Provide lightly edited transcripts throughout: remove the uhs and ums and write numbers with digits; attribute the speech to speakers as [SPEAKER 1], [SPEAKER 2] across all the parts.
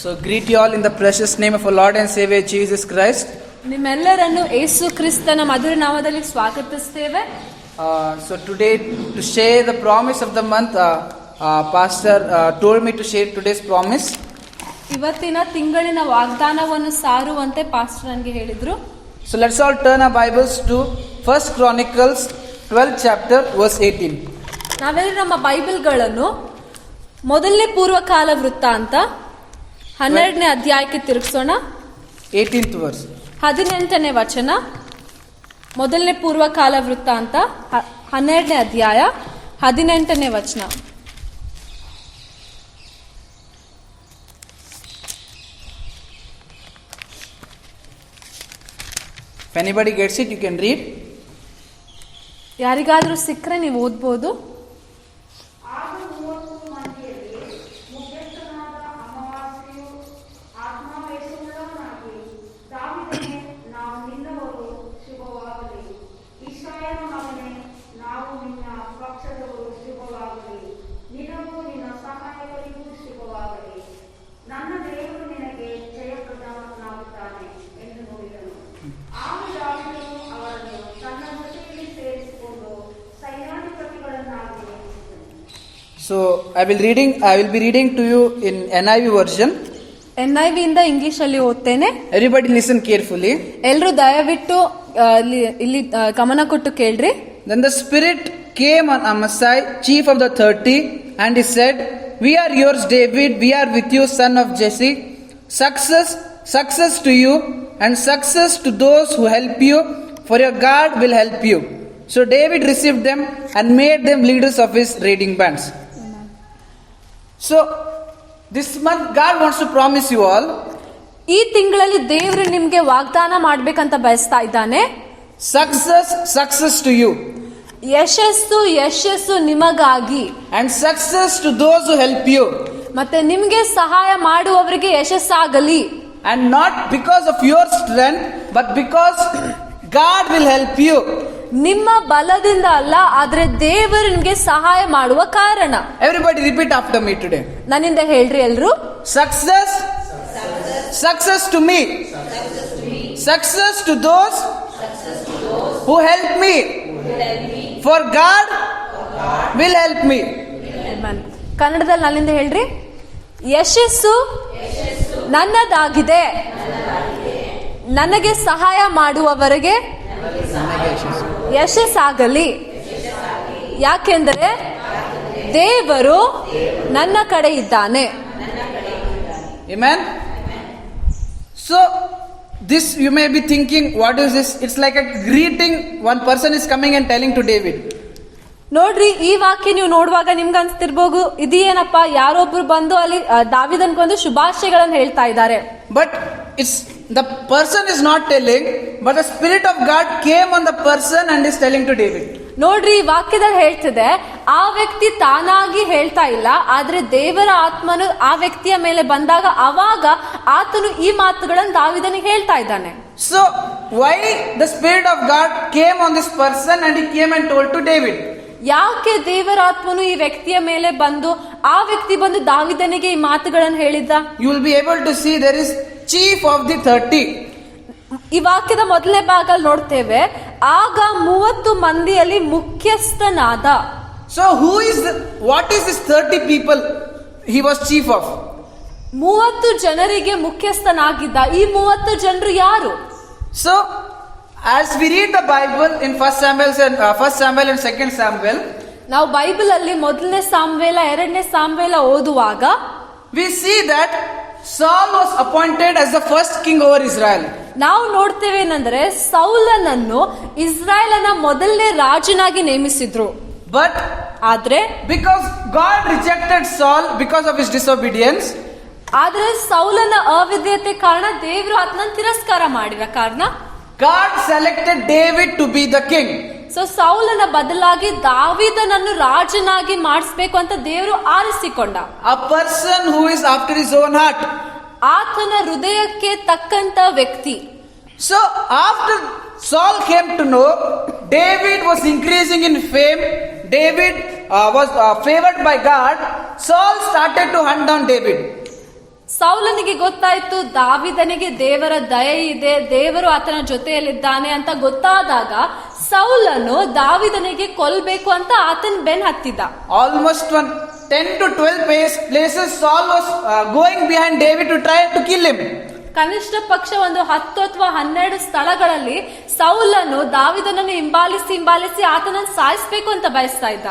[SPEAKER 1] So greet you all in the precious name of our Lord and Savior Jesus Christ.
[SPEAKER 2] ನಿಮ್ಮೆಲ್ಲರನ್ನು ಯೇಸು ಕ್ರಿಸ್ತನ ಮಧುರ ನಾಮದಲ್ಲಿ ಸ್ವಾಗತಿಸುತ್ತೇವೆ.
[SPEAKER 1] So today to share the promise of the month, Pastor told me to share today's promise.
[SPEAKER 2] ಇವತ್ತಿನ ತಿಂಗಳಿನ ವಾಗ್ದಾನವನ್ನು ಸಾರುವಂತೆ pastor ನನಗೆ ಹೇಳಿದ್ರು.
[SPEAKER 1] So let's all turn our Bibles to 1 Chronicles 12th chapter verse 18.
[SPEAKER 2] ನಾವೆಲ್ಲರೂ ನಮ್ಮ ಬೈಬಲ್ಗಳನ್ನು ಮೊದಲನೇ ಪೂರ್ವಕಾಲ ವೃತ್ತಾಂತ 12ನೇ ಅಧ್ಯಾಯಕ್ಕೆ ತಿರುಗಿಸೋಣ.
[SPEAKER 1] 18th verse.
[SPEAKER 2] 18ನೇ ವಚನ, ಮೊದಲನೇ ಪೂರ್ವಕಾಲ ವೃತ್ತಾಂತ 12ನೇ ಅಧ್ಯಾಯ 18ನೇ ವಚನ.
[SPEAKER 1] If anybody gets it, you can read.
[SPEAKER 2] ಯಾರಿಗಾದ್ರೂ ಸಿಕ್ಕರೆ ನೀವು ಓದ್ಬೋದು.
[SPEAKER 1] So I will be reading to you in NIV version.
[SPEAKER 2] NIV ಇಂದ ಇಂಗ್ಲಿಷ್ ಅಲ್ಲಿ ಓದ್ತೇನೆ.
[SPEAKER 1] Everybody listen carefully.
[SPEAKER 2] ಎಲ್ಲರೂ ದಯವಿಟ್ಟು ಇಲ್ಲಿ ಗಮನ ಕೊಟ್ಟು ಕೇಳ್ರಿ.
[SPEAKER 1] Then the Spirit came on Amasai, chief of the 30, and he said, "We are yours, David. We are with you, son of Jesse. Success to you, and success to those who help you, for your God will help you." So David received them and made them leaders of his raiding bands. So this month God wants to promise you all.
[SPEAKER 2] ಈ ತಿಂಗಳಲ್ಲಿ ದೇವರು ನಿಮ್ಗೆ ವಾಗ್ದಾನ ಮಾಡ್ಬೇಕಂತ ಬಯಸ್ತಾ ಇದ್ದಾನೆ.
[SPEAKER 1] Success to you.
[SPEAKER 2] ಯಶಸ್ಸು ನಿಮಗಾಗಿ.
[SPEAKER 1] And success to those who help you.
[SPEAKER 2] ಮತ್ತೆ ನಿಮ್ಗೆ ಸಹಾಯ ಮಾಡುವವರಿಗೆ ಯಶಸ್ಸಾಗಲಿ.
[SPEAKER 1] And not because of your strength, but because God will help you.
[SPEAKER 2] ನಿಮ್ಮ ಬಲದಿಂದ ಅಲ್ಲ, ಆದ್ರೆ ದೇವರು ನಿಮ್ಗೆ ಸಹಾಯ ಮಾಡುವ ಕಾರಣ.
[SPEAKER 1] Everybody repeat after me today.
[SPEAKER 2] ನನ್ನಿಂದ ಹೇಳ್ರಿ ಎಲ್ರು.
[SPEAKER 1] Success to me. Success to those who help me. For God will help me.
[SPEAKER 2] ಕನ್ನಡದಲ್ಲಿ ನನ್ನಿಂದ ಹೇಳ್ರಿ. ಯಶಸ್ಸು ನನ್ನದಾಗಿದೆ, ನನಗೆ ಸಹಾಯ ಮಾಡುವವರೆಗೆ ಯಶಸ್ಸಾಗಲಿ. ಯಾಕೆಂದರೆ ದೇವರು ನನ್ನ ಕಡೆ ಇದ್ದಾನೆ.
[SPEAKER 1] Amen. So this you may be thinking, what is this? It's like a greeting. One person is coming and telling to David.
[SPEAKER 2] ನೋಡ್ರಿ, ಈ ವಾಕ್ಯ ನೀವು ನೋಡುವಾಗ ನಿಮ್ಗೆ ಅನ್ಸ್ತಿರ್ಬೋದು, ಇದೇನಪ್ಪ ಯಾರೊಬ್ರು ಬಂದು ಅಲ್ಲಿ ದಾವಿದನ್ಗೊಂದು ಶುಭಾಶಯಗಳನ್ನು ಹೇಳ್ತಾ ಇದ್ದಾರೆ.
[SPEAKER 1] But it's the person is not telling, but the Spirit of God came on the person and is telling to David.
[SPEAKER 2] ನೋಡ್ರಿ, ಈ ವಾಕ್ಯದಲ್ಲಿ ಹೇಳ್ತಿದೆ, ಆ ವ್ಯಕ್ತಿ ತಾನಾಗಿ ಹೇಳ್ತಾ ಇಲ್ಲ, ಆದ್ರೆ ದೇವರ ಆತ್ಮನು ಆ ವ್ಯಕ್ತಿಯ ಮೇಲೆ ಬಂದಾಗ ಅವಾಗ ಆತನು ಈ ಮಾತುಗಳನ್ನು ದಾವಿದನಿಗೆ ಹೇಳ್ತಾ ಇದ್ದಾನೆ.
[SPEAKER 1] So why the Spirit of God came on this person and he came and told to David?
[SPEAKER 2] ಯಾಕೆ ದೇವರ ಆತ್ಮನು ಈ ವ್ಯಕ್ತಿಯ ಮೇಲೆ ಬಂದು ಆ ವ್ಯಕ್ತಿ ಬಂದು ದಾವಿದನಿಗೆ ಈ ಮಾತುಗಳನ್ನು ಹೇಳಿದ್ದ?
[SPEAKER 1] You will be able to see there is chief of the 30.
[SPEAKER 2] ಈ ವಾಕ್ಯದ ಮೊದಲನೇ ಭಾಗ ನೋಡ್ತೇವೆ, ಆಗ 30 ಮಂದಿಯಲ್ಲಿ ಮುಖ್ಯಸ್ಥನಾದ.
[SPEAKER 1] So what is this 30 people he was chief of?
[SPEAKER 2] 30 ಜನರಿಗೆ ಮುಖ್ಯಸ್ಥನಾಗಿದ್ದ. ಈ 30 ಜನರು ಯಾರು?
[SPEAKER 1] So as we read the Bible in 1 Samuel and 2 Samuel,
[SPEAKER 2] ನಾವು ಬೈಬಲ್ ಅಲ್ಲಿ ಮೊದಲನೇ ಸಾಮ್ವೇಲ 2ನೇ ಸಾಮ್ವೇಲ ಓದುವಾಗ
[SPEAKER 1] we see that Saul was appointed as the first king over Israel.
[SPEAKER 2] ನಾವು ನೋಡ್ತೇವೆ ಏನಂದ್ರೆ, ಸೌಲನನ್ನು ಇಸ್ರಾಯೇಲನ ಮೊದಲನೇ ರಾಜನಾಗಿ ನೇಮಿಸಿದ್ರು.
[SPEAKER 1] But
[SPEAKER 2] ಆದ್ರೆ
[SPEAKER 1] because God rejected Saul because of his disobedience,
[SPEAKER 2] ಆದ್ರೆ ಸೌಲನ ಅವಿಧೇಯತೆ ಕಾರಣ ದೇವರು ಆತನನ್ನು ತಿರಸ್ಕಾರ ಮಾಡಿದ ಕಾರಣ
[SPEAKER 1] God selected David to be the king.
[SPEAKER 2] So ಸೌಲನ ಬದಲಾಗಿ ದಾವೀದನನ್ನು ರಾಜನಾಗಿ ಮಾಡಿಸ್ಬೇಕು ಅಂತ ದೇವರು ಆರಿಸಿಕೊಂಡ.
[SPEAKER 1] A person who is after his own heart.
[SPEAKER 2] ಆತನ ಹೃದಯಕ್ಕೆ ತಕ್ಕಂತ ವ್ಯಕ್ತಿ.
[SPEAKER 1] So after Saul came to know David was increasing in fame, David was favored by God, Saul started to hunt down David.
[SPEAKER 2] ಸೌಲನಿಗೆ ಗೊತ್ತಾಯ್ತು ದಾವಿದನಿಗೆ ದೇವರ ದಯೆ ಇದೆ, ದೇವರು ಆತನ ಜೊತೆಯಲ್ಲಿದ್ದಾನೆ ಅಂತ ಗೊತ್ತಾದಾಗ ಸೌಲನು ದಾವಿದನಿಗೆ ಕೊಲ್ಬೇಕು ಅಂತ ಆತನ ಬೆನ್ ಹತ್ತಿದ್ದ.
[SPEAKER 1] Almost 10 to 12 places Saul was going behind David to try to kill him.
[SPEAKER 2] ಕನಿಷ್ಠ ಪಕ್ಷ ಒಂದು 10 ಅಥವಾ 12 ಸ್ಥಳಗಳಲ್ಲಿ ಸೌಲನು ದಾವಿದನನ್ನು ಹಿಂಬಾಲಿಸಿ ಆತನನ್ನು ಸಾಯಿಸಬೇಕು ಅಂತ ಬಯಸ್ತಾ ಇದ್ದ.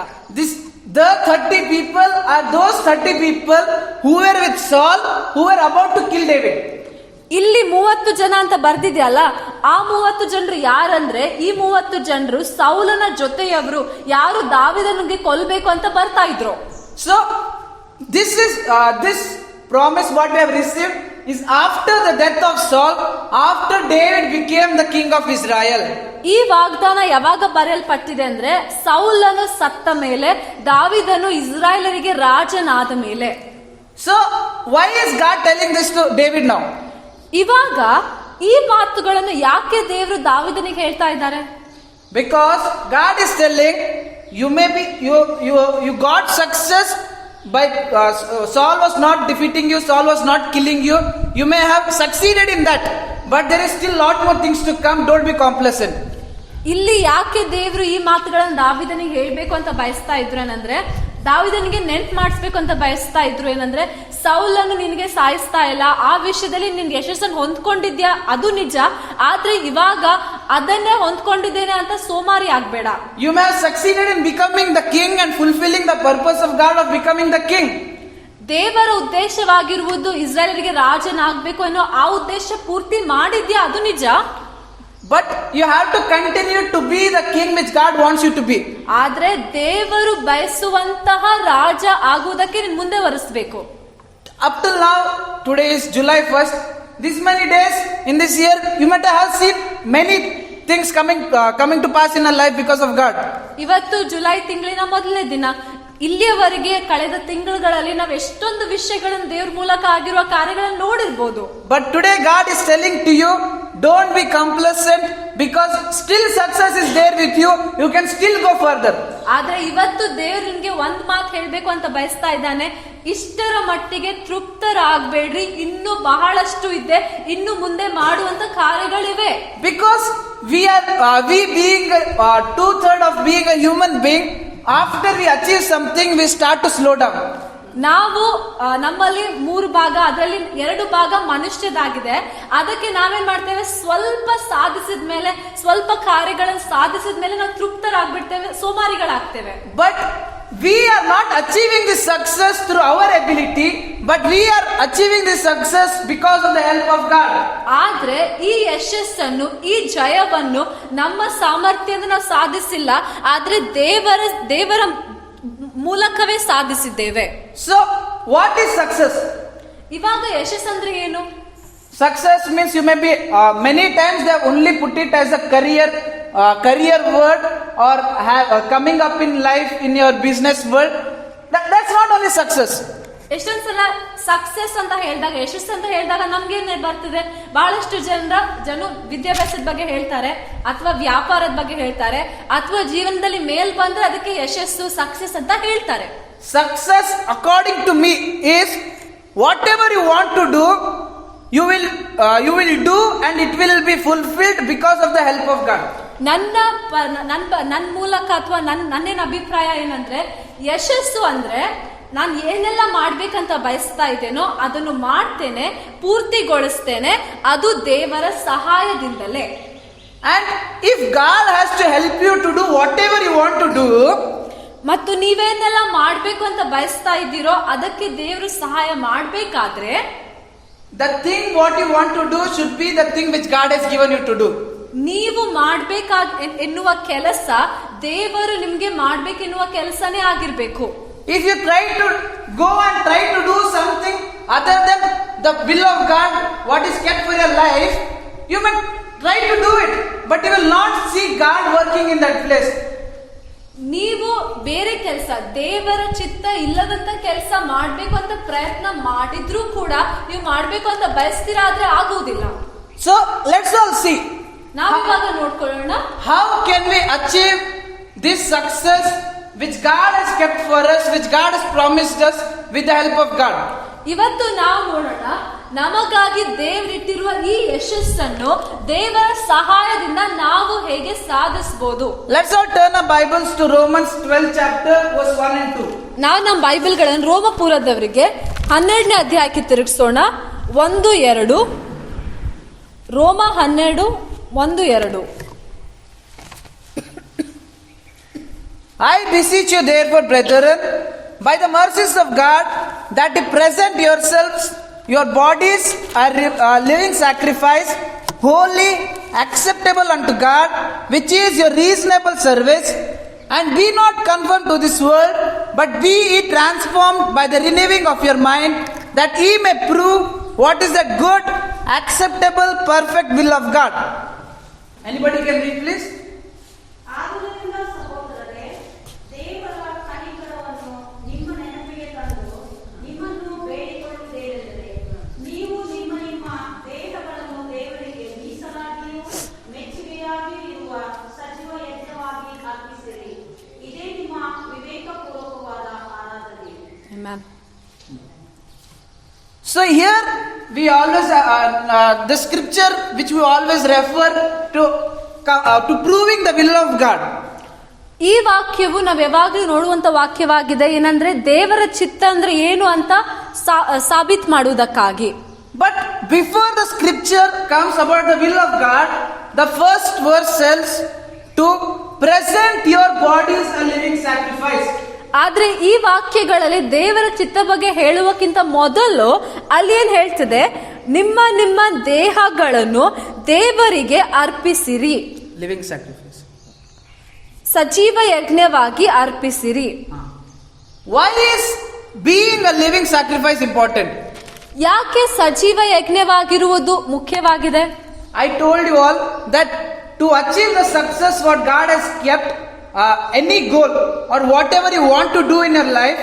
[SPEAKER 1] The 30 people are those 30 people who were with Saul, who were about to kill David.
[SPEAKER 2] ಇಲ್ಲಿ 30 ಜನ ಅಂತ ಬರ್ದಿದ್ಯಲ್ಲ, ಆ 30 ಜನರು ಯಾರಂದ್ರೆ ಈ 30 ಜನರು ಸೌಲನ ಜೊತೆಯವರು, ಯಾರು ದಾವಿದನಿಗೆ ಕೊಲ್ಬೇಕು ಅಂತ ಬರ್ತಾ ಇದ್ರು.
[SPEAKER 1] So this promise what we have received is after the death of Saul, after David became the king of Israel.
[SPEAKER 2] ಈ ವಾಗ್ದಾನ ಯಾವಾಗ ಬರೆಯಲ್ಪಟ್ಟಿದೆ ಅಂದ್ರೆ ಸೌಲನು ಸತ್ತ ಮೇಲೆ, ದಾವಿದನು ಇಸ್ರಾಯೇಲರಿಗೆ ರಾಜನಾದ ಮೇಲೆ.
[SPEAKER 1] So why is God telling this to David now?
[SPEAKER 2] ಇವಾಗ ಈ ಮಾತುಗಳನ್ನು ಯಾಕೆ ದೇವರು ದಾವಿದನಿಗೆ ಹೇಳ್ತಾ ಇದ್ದಾರೆ?
[SPEAKER 1] Because God is telling you may be you got success by Saul was not defeating you, Saul was not killing you, you may have succeeded in that, but there is still lot more things to come. Don't be complacent.
[SPEAKER 2] ಇಲ್ಲಿ ಯಾಕೆ ದೇವರು ಈ ಮಾತುಗಳನ್ನು ದಾವಿದನಿಗೆ ಹೇಳ್ಬೇಕು ಅಂತ ಬಯಸ್ತಾ ಇದ್ರು ಏನಂದ್ರೆ, ದಾವಿದನಿಗೆ ನೆನ್ಪು ಮಾಡಿಸ್ಬೇಕು ಅಂತ ಬಯಸ್ತಾ ಇದ್ರು ಏನಂದ್ರೆ, ಸೌಲನ್ನು ನಿನಗೆ ಸಾಯಿಸ್ತಾ ಇಲ್ಲ, ಆ ವಿಷಯದಲ್ಲಿ ನಿನ್ ಯಶಸ್ಸನ್ನು ಹೊಂದ್ಕೊಂಡಿದ್ಯಾ ಅದು ನಿಜ, ಆದ್ರೆ ಇವಾಗ ಅದನ್ನೇ ಹೊಂದ್ಕೊಂಡಿದ್ದೇನೆ ಅಂತ ಸೋಮಾರಿ ಆಗ್ಬೇಡ.
[SPEAKER 1] You may have succeeded in becoming the king and fulfilling the purpose of God of becoming the king.
[SPEAKER 2] ದೇವರ ಉದ್ದೇಶವಾಗಿರುವುದು ಇಸ್ರಾಯೇಲರಿಗೆ ರಾಜನಾಗಬೇಕು ಅನ್ನೋ ಆ ಉದ್ದೇಶ ಪೂರ್ತಿ ಮಾಡಿದ್ಯಾ ಅದು ನಿಜ,
[SPEAKER 1] but you have to continue to be the king which God wants you to be.
[SPEAKER 2] ಆದ್ರೆ ದೇವರು ಬಯಸುವಂತಹ ರಾಜ ಆಗುವುದಕ್ಕೆ ನೀನು ಮುಂದೆ ವರಿಸಬೇಕು.
[SPEAKER 1] Up till now, today is July 1st. This many days in this year, you might have seen many things coming to pass in our life because of God.
[SPEAKER 2] ಇವತ್ತು July ತಿಂಗಳಿನ ಮೊದಲನೇ ದಿನ. ಇಲ್ಲಿಯವರೆಗೆ ಕಳೆದ ತಿಂಗಳುಗಳಲ್ಲಿ ನಾವು ಎಷ್ಟೊಂದು ವಿಷಯಗಳನ್ನು ದೇವ್ರ ಮೂಲಕ ಆಗಿರುವ ಕಾರ್ಯಗಳನ್ನು ನೋಡಿರ್ಬೋದು.
[SPEAKER 1] But today God is telling to you, don't be complacent, because still success is there with you. You can still go further.
[SPEAKER 2] ಆದ್ರೆ ಇವತ್ತು ದೇವ್ರು ನಿಮ್ಗೆ ಒಂದ್ ಮಾತು ಹೇಳ್ಬೇಕು ಅಂತ ಬಯಸ್ತಾ ಇದ್ದಾನೆ, ಇಷ್ಟರ ಮಟ್ಟಿಗೆ ತೃಪ್ತರಾಗಬೇಡ್ರಿ, ಇನ್ನು ಬಹಳಷ್ಟು ಇದೆ, ಇನ್ನು ಮುಂದೆ ಮಾಡುವಂತ ಕಾರ್ಯಗಳಿವೆ.
[SPEAKER 1] Because we being 2/3 of being a human being, after we achieve something we start to slow down.
[SPEAKER 2] ನಾವು ನಮ್ಮಲ್ಲಿ 3 ಭಾಗ, ಅದರಲ್ಲಿ 2 ಭಾಗ ಮನುಷ್ಯದಾಗಿದೆ. ಅದಕ್ಕೆ ನಾವೇನ್ ಮಾಡ್ತೇವೆ, ಸ್ವಲ್ಪ ಸಾಧಿಸಿದ ಮೇಲೆ, ಸ್ವಲ್ಪ ಕಾರ್ಯಗಳನ್ನು ಸಾಧಿಸಿದ ಮೇಲೆ ನಾವು ತೃಪ್ತರಾಗ್ಬಿಡ್ತೇವೆ, ಸೋಮಾರಿಗಳಾಗ್ತೇವೆ.
[SPEAKER 1] But we are not achieving this success through our ability, but we are achieving this success because of the help of God.
[SPEAKER 2] ಆದ್ರೆ ಈ ಯಶಸ್ಸನ್ನು, ಈ ಜಯವನ್ನು ನಮ್ಮ ಸಾಮರ್ಥ್ಯದಿಂದ ನಾವು ಸಾಧಿಸಿಲ್ಲ, ಆದ್ರೆ ದೇವರ ಮೂಲಕವೇ ಸಾಧಿಸಿದ್ದೇವೆ.
[SPEAKER 1] So what is success?
[SPEAKER 2] ಇವಾಗ ಯಶಸ್ಸು ಅಂದ್ರೆ ಏನು?
[SPEAKER 1] Success means you may be many times they have only put it as a career word, or coming up in life in your business world. That's not only success.
[SPEAKER 2] ಎಷ್ಟೊಂದ್ ಸಲ success ಅಂತ ಹೇಳಿದಾಗ, ಯಶಸ್ಸು ಅಂತ ಹೇಳಿದಾಗ ನಮ್ಗೇನೆ ಬರ್ತದೆ, ಬಹಳಷ್ಟು ಜನ ವಿದ್ಯಾಭ್ಯಾಸದ ಬಗ್ಗೆ ಹೇಳ್ತಾರೆ, ಅಥವಾ ವ್ಯಾಪಾರದ ಬಗ್ಗೆ ಹೇಳ್ತಾರೆ, ಅಥವಾ ಜೀವನದಲ್ಲಿ ಮೇಲ್ ಬಂದ್ರೆ ಅದಕ್ಕೆ ಯಶಸ್ಸು, ಸಕ್ಸಸ್ ಅಂತ ಹೇಳ್ತಾರೆ.
[SPEAKER 1] Success according to me is whatever you want to do, you will do, and it will be fulfilled because of the help of God. ನನ್ನ
[SPEAKER 2] ಮೂಲಕ ಅಥವಾ ನನ್ನೇನ ಅಭಿಪ್ರಾಯ ಏನಂದ್ರೆ, ಯಶಸ್ಸು ಅಂದ್ರೆ ನಾನು ಏನೆಲ್ಲ ಮಾಡ್ಬೇಕಂತ ಬಯಸ್ತಾ ಇದ್ದೇನೋ ಅದನ್ನು ಮಾಡ್ತೇನೆ, ಪೂರ್ತಿಗೊಳಿಸ್ತೇನೆ, ಅದು ದೇವರ ಸಹಾಯದಿಂದಲೇ.
[SPEAKER 1] And if God has to help you to do whatever you want to do,
[SPEAKER 2] ಮತ್ತು ನೀವೇನೆಲ್ಲ ಮಾಡ್ಬೇಕು ಅಂತ ಬಯಸ್ತಾ ಇದ್ದೀರೋ ಅದಕ್ಕೆ ದೇವರು ಸಹಾಯ ಮಾಡ್ಬೇಕಾದ್ರೆ,
[SPEAKER 1] the thing what you want to do should be the thing which God has given you to do.
[SPEAKER 2] ನೀವು ಮಾಡ್ಬೇಕಾದ ಎನ್ನುವ ಕೆಲಸ ದೇವರು ನಿಮ್ಗೆ ಮಾಡ್ಬೇಕೆನ್ನುವ ಕೆಲಸನೇ ಆಗಿರ್ಬೇಕು.
[SPEAKER 1] If you try to go and try to do something other than the will of God, what is kept for your life, you may try to do it, but you will not see God working in that place.
[SPEAKER 2] ನೀವು ಬೇರೆ ಕೆಲಸ, ದೇವರ ಚಿತ್ತ ಇಲ್ಲದಂತ ಕೆಲಸ ಮಾಡ್ಬೇಕು ಅಂತ ಪ್ರಯತ್ನ ಮಾಡಿದ್ರೂ ಕೂಡ ನೀವು ಮಾಡ್ಬೇಕು ಅಂತ ಬಯಸ್ತೀರಾ, ಆದ್ರೆ ಆಗುವುದಿಲ್ಲ.
[SPEAKER 1] So let's all see.
[SPEAKER 2] ನಾವು ಇವಾಗ ನೋಡ್ಕೊಳ್ಳೋಣ,
[SPEAKER 1] how can we achieve this success which God has kept for us, which God has promised us with the help of God.
[SPEAKER 2] ಇವತ್ತು ನಾವು ನೋಡೋಣ ನಮಗಾಗಿ ದೇವರಿಟ್ಟಿರುವ ಈ ಯಶಸ್ಸನ್ನು ದೇವರ ಸಹಾಯದಿಂದ ನಾವು ಹೇಗೆ ಸಾಧಿಸಬಹುದು.
[SPEAKER 1] Let's all turn our Bibles to Romans 12 chapter verse 1 and 2.
[SPEAKER 2] ನಾವು ನಮ್ಮ ಬೈಬಲ್ಗಳನ್ನು ರೋಮಪುರದವರಿಗೆ 12ನೇ ಅಧ್ಯಾಯಕ್ಕೆ ತಿರುಗಿಸೋಣ. 1-2 ರೋಮ 12:1-2.
[SPEAKER 1] I beseech you therefore, brethren, by the mercies of God, that you present yourselves, your bodies a living sacrifice, holy, acceptable unto God, which is your reasonable service. And be not conformed to this world, but be ye transformed by the renewing of your mind, that ye may prove what is the good, acceptable, perfect will of God. Anybody can read, please?
[SPEAKER 3] ಆದುದರಿಂದ ಸಹೋದರರೇ, ದೇವರ ಕನಿಕರವನ್ನು ನಿಮ್ಮ ನೆನಪಿಗೆ ತಂದು ನಿಮ್ಮನ್ನು ಬೇಡಿಕೊಳ್ಳುವುದೇನೆಂದರೆ, ನೀವು ನಿಮ್ಮ ನಿಮ್ಮ ದೇಹಗಳನ್ನು ದೇವರಿಗೆ ಮೀಸಲಾಗಿಯೂ ಮೆಚ್ಚುಗೆಯಾಗಿಯೂ ಇರುವ ಸಜೀವ ಯಜ್ಞವಾಗಿ ಅರ್ಪಿಸಿರಿ. ಇದೇ ನಿಮ್ಮ ವಿವೇಕಪೂರ್ವಕವಾದ ಆರಾಧನೆ.
[SPEAKER 2] Amen.
[SPEAKER 1] So here we always the scripture which we always refer to proving the will of God.
[SPEAKER 2] ಈ ವಾಕ್ಯವು ನಾವು ಯಾವಾಗಲೂ ನೋಡುವಂತ ವಾಕ್ಯವಾಗಿದೆ. ಏನಂದ್ರೆ ದೇವರ ಚಿತ್ತ ಅಂದ್ರೆ ಏನು ಅಂತ ಸಾಬೀತ್ ಮಾಡುವುದಕ್ಕಾಗಿ.
[SPEAKER 1] But before the scripture comes about the will of God, the first verse says to present your bodies a living sacrifice.
[SPEAKER 2] ಆದ್ರೆ ಈ ವಾಕ್ಯಗಳಲ್ಲಿ ದೇವರ ಚಿತ್ತ ಬಗ್ಗೆ ಹೇಳುವಕ್ಕಿಂತ ಮೊದಲು ಅಲ್ಲಿ ಏನ್ ಹೇಳ್ತಿದೆ, ನಿಮ್ಮ ನಿಮ್ಮ ದೇಹಗಳನ್ನು ದೇವರಿಗೆ ಅರ್ಪಿಸಿರಿ,
[SPEAKER 1] Living sacrifice.
[SPEAKER 2] ಸಜೀವ ಯಜ್ಞವಾಗಿ ಅರ್ಪಿಸಿರಿ.
[SPEAKER 1] Why is being a living sacrifice important?
[SPEAKER 2] ಯಾಕೆ ಸಜೀವ ಯಜ್ಞವಾಗಿರುವುದು ಮುಖ್ಯವಾಗಿದೆ?
[SPEAKER 1] I told you all that to achieve the success what God has kept, any goal or whatever you want to do in your life,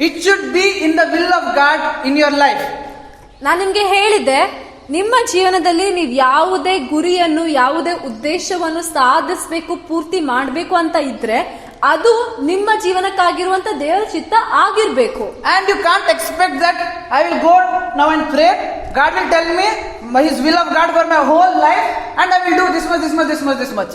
[SPEAKER 1] it should be in the will of God in your life.
[SPEAKER 2] ನಾನು ನಿಮ್ಗೆ ಹೇಳಿದೆ, ನಿಮ್ಮ ಜೀವನದಲ್ಲಿ ನೀವು ಯಾವುದೇ ಗುರಿಯನ್ನು ಯಾವುದೇ ಉದ್ದೇಶವನ್ನು ಸಾಧಿಸಬೇಕು, ಪೂರ್ತಿ ಮಾಡಬೇಕು ಅಂತ ಇದ್ರೆ ಅದು ನಿಮ್ಮ ಜೀವನಕ್ಕಾಗಿರುವಂತ ದೇವರ ಚಿತ್ತ ಆಗಿರ್ಬೇಕು.
[SPEAKER 1] And you can't expect that I will go now and pray, God will tell me his will of God for my whole life and I will do this much.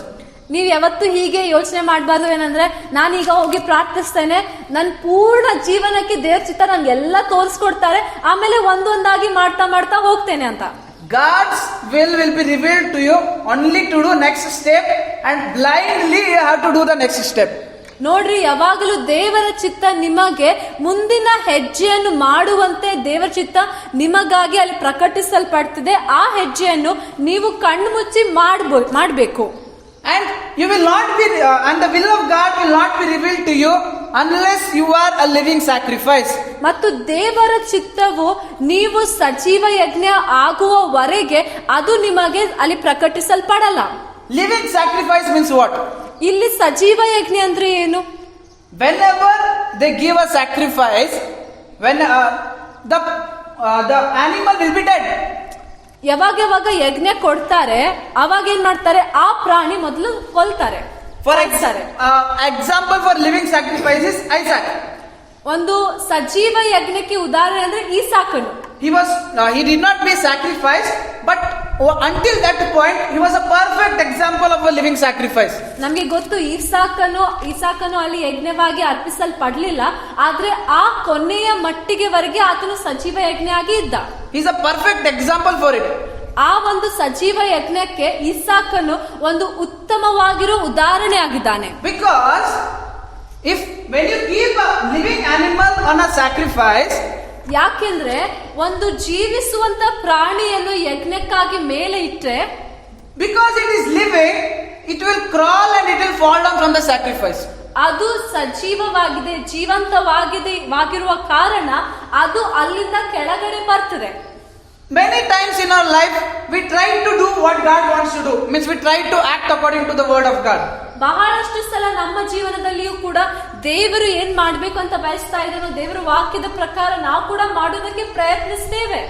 [SPEAKER 2] ನೀವ್ ಯಾವತ್ತು ಹೀಗೆ ಯೋಚನೆ ಮಾಡಬಾರ್ದು. ಏನಂದ್ರೆ ನಾನೀಗ ಹೋಗಿ ಪ್ರಾರ್ಥಿಸ್ತೇನೆ, ನನ್ನ ಪೂರ್ಣ ಜೀವನಕ್ಕೆ ದೇವ್ರ ಚಿತ್ತ ನಂಗೆಲ್ಲ ತೋರಿಸ್ಕೊಡ್ತಾರೆ, ಆಮೇಲೆ ಒಂದೊಂದಾಗಿ ಮಾಡ್ತಾ ಹೋಗ್ತೇನೆ ಅಂತ.
[SPEAKER 1] God's will be revealed to you only to do next step, and blindly you have to do the next step.
[SPEAKER 2] ನೋಡ್ರಿ, ಯಾವಾಗಲೂ ದೇವರ ಚಿತ್ತ ನಿಮಗೆ ಮುಂದಿನ ಹೆಜ್ಜೆಯನ್ನು ಮಾಡುವಂತೆ ದೇವರ ಚಿತ್ತ ನಿಮಗಾಗಿ ಅಲ್ಲಿ ಪ್ರಕಟಿಸಲ್ಪಡ್ತಿದೆ. ಆ ಹೆಜ್ಜೆಯನ್ನು ನೀವು ಕಣ್ಣು ಮುಚ್ಚಿ ಮಾಡಬೇಕು.
[SPEAKER 1] And you will not be, and the will of God will not be revealed to you unless you are a living sacrifice.
[SPEAKER 2] ಮತ್ತು ದೇವರ ಚಿತ್ತವು ನೀವು ಸಜೀವ ಯಜ್ಞ ಆಗುವವರೆಗೆ ಅದು ನಿಮಗೆ ಅಲ್ಲಿ ಪ್ರಕಟಿಸಲ್ಪಡಲ್ಲ.
[SPEAKER 1] Living sacrifice means what?
[SPEAKER 2] ಇಲ್ಲಿ ಸಜೀವ ಯಜ್ಞ ಅಂದ್ರೆ ಏನು?
[SPEAKER 1] Whenever they give a sacrifice, when the animal will be dead.
[SPEAKER 2] ಯಾವಾಗ ಯಜ್ಞ ಕೊಡ್ತಾರೆ ಅವಾಗ ಏನ್ ಮಾಡ್ತಾರೆ, ಆ ಪ್ರಾಣಿ ಮೊದಲು ಕೊಲ್ತಾರೆ.
[SPEAKER 1] For example for living sacrifice is Isaac.
[SPEAKER 2] ಒಂದು ಸಜೀವ ಯಜ್ಞಕ್ಕೆ ಉದಾಹರಣೆ ಅಂದ್ರೆ ಈಸಾಕನು.
[SPEAKER 1] He did not be sacrificed, but until that point he was a perfect example of a living sacrifice.
[SPEAKER 2] ನಮ್ಗೆ ಗೊತ್ತು ಈಸಾಕನು ಅಲ್ಲಿ ಯಜ್ಞವಾಗಿ ಅರ್ಪಿಸಲ್ಪಡ್ಲಿಲ್ಲ, ಆದ್ರೆ ಆ ಕೊನೆಯ ಮಟ್ಟಿಗೆವರೆಗೆ ಆತನು ಸಜೀವ ಯಜ್ಞ ಆಗಿ ಇದ್ದ.
[SPEAKER 1] He is a perfect example for it.
[SPEAKER 2] ಆ ಒಂದು ಸಜೀವ ಯಜ್ಞಕ್ಕೆ ಈಸಾಕನು ಒಂದು ಉತ್ತಮವಾಗಿರೋ ಉದಾಹರಣೆ ಆಗಿದ್ದಾನೆ.
[SPEAKER 1] Because when you give a living animal on a sacrifice,
[SPEAKER 2] ಯಾಕೆಂದ್ರೆ ಒಂದು ಜೀವಿಸುವಂತ ಪ್ರಾಣಿಯನ್ನು ಯಜ್ಞಕ್ಕಾಗಿ ಮೇಲೆ ಇಟ್ಟರೆ,
[SPEAKER 1] because it is living, it will crawl and it will fall down from the sacrifice.
[SPEAKER 2] ಅದು ಸಜೀವವಾಗಿದೆ, ಜೀವಂತವಾಗಿರುವ ಕಾರಣ ಅದು ಅಲ್ಲಿಂದ ಕೆಳಗಡೆ ಬರ್ತದೆ.
[SPEAKER 1] Many times in our life we try to do what God wants to do, means we try to act according to the word of God.
[SPEAKER 2] ಬಹಳಷ್ಟು ಸಲ ನಮ್ಮ ಜೀವನದಲ್ಲಿಯೂ ಕೂಡ ದೇವರು ಏನ್ ಮಾಡ್ಬೇಕು ಅಂತ ಬಯಸ್ತಾ ಇದ್ದಾನೋ ದೇವರ ವಾಕ್ಯದ ಪ್ರಕಾರ ನಾವು ಕೂಡ ಮಾಡೋದಕ್ಕೆ ಪ್ರಯತ್ನಿಸ್ತೇವೆ.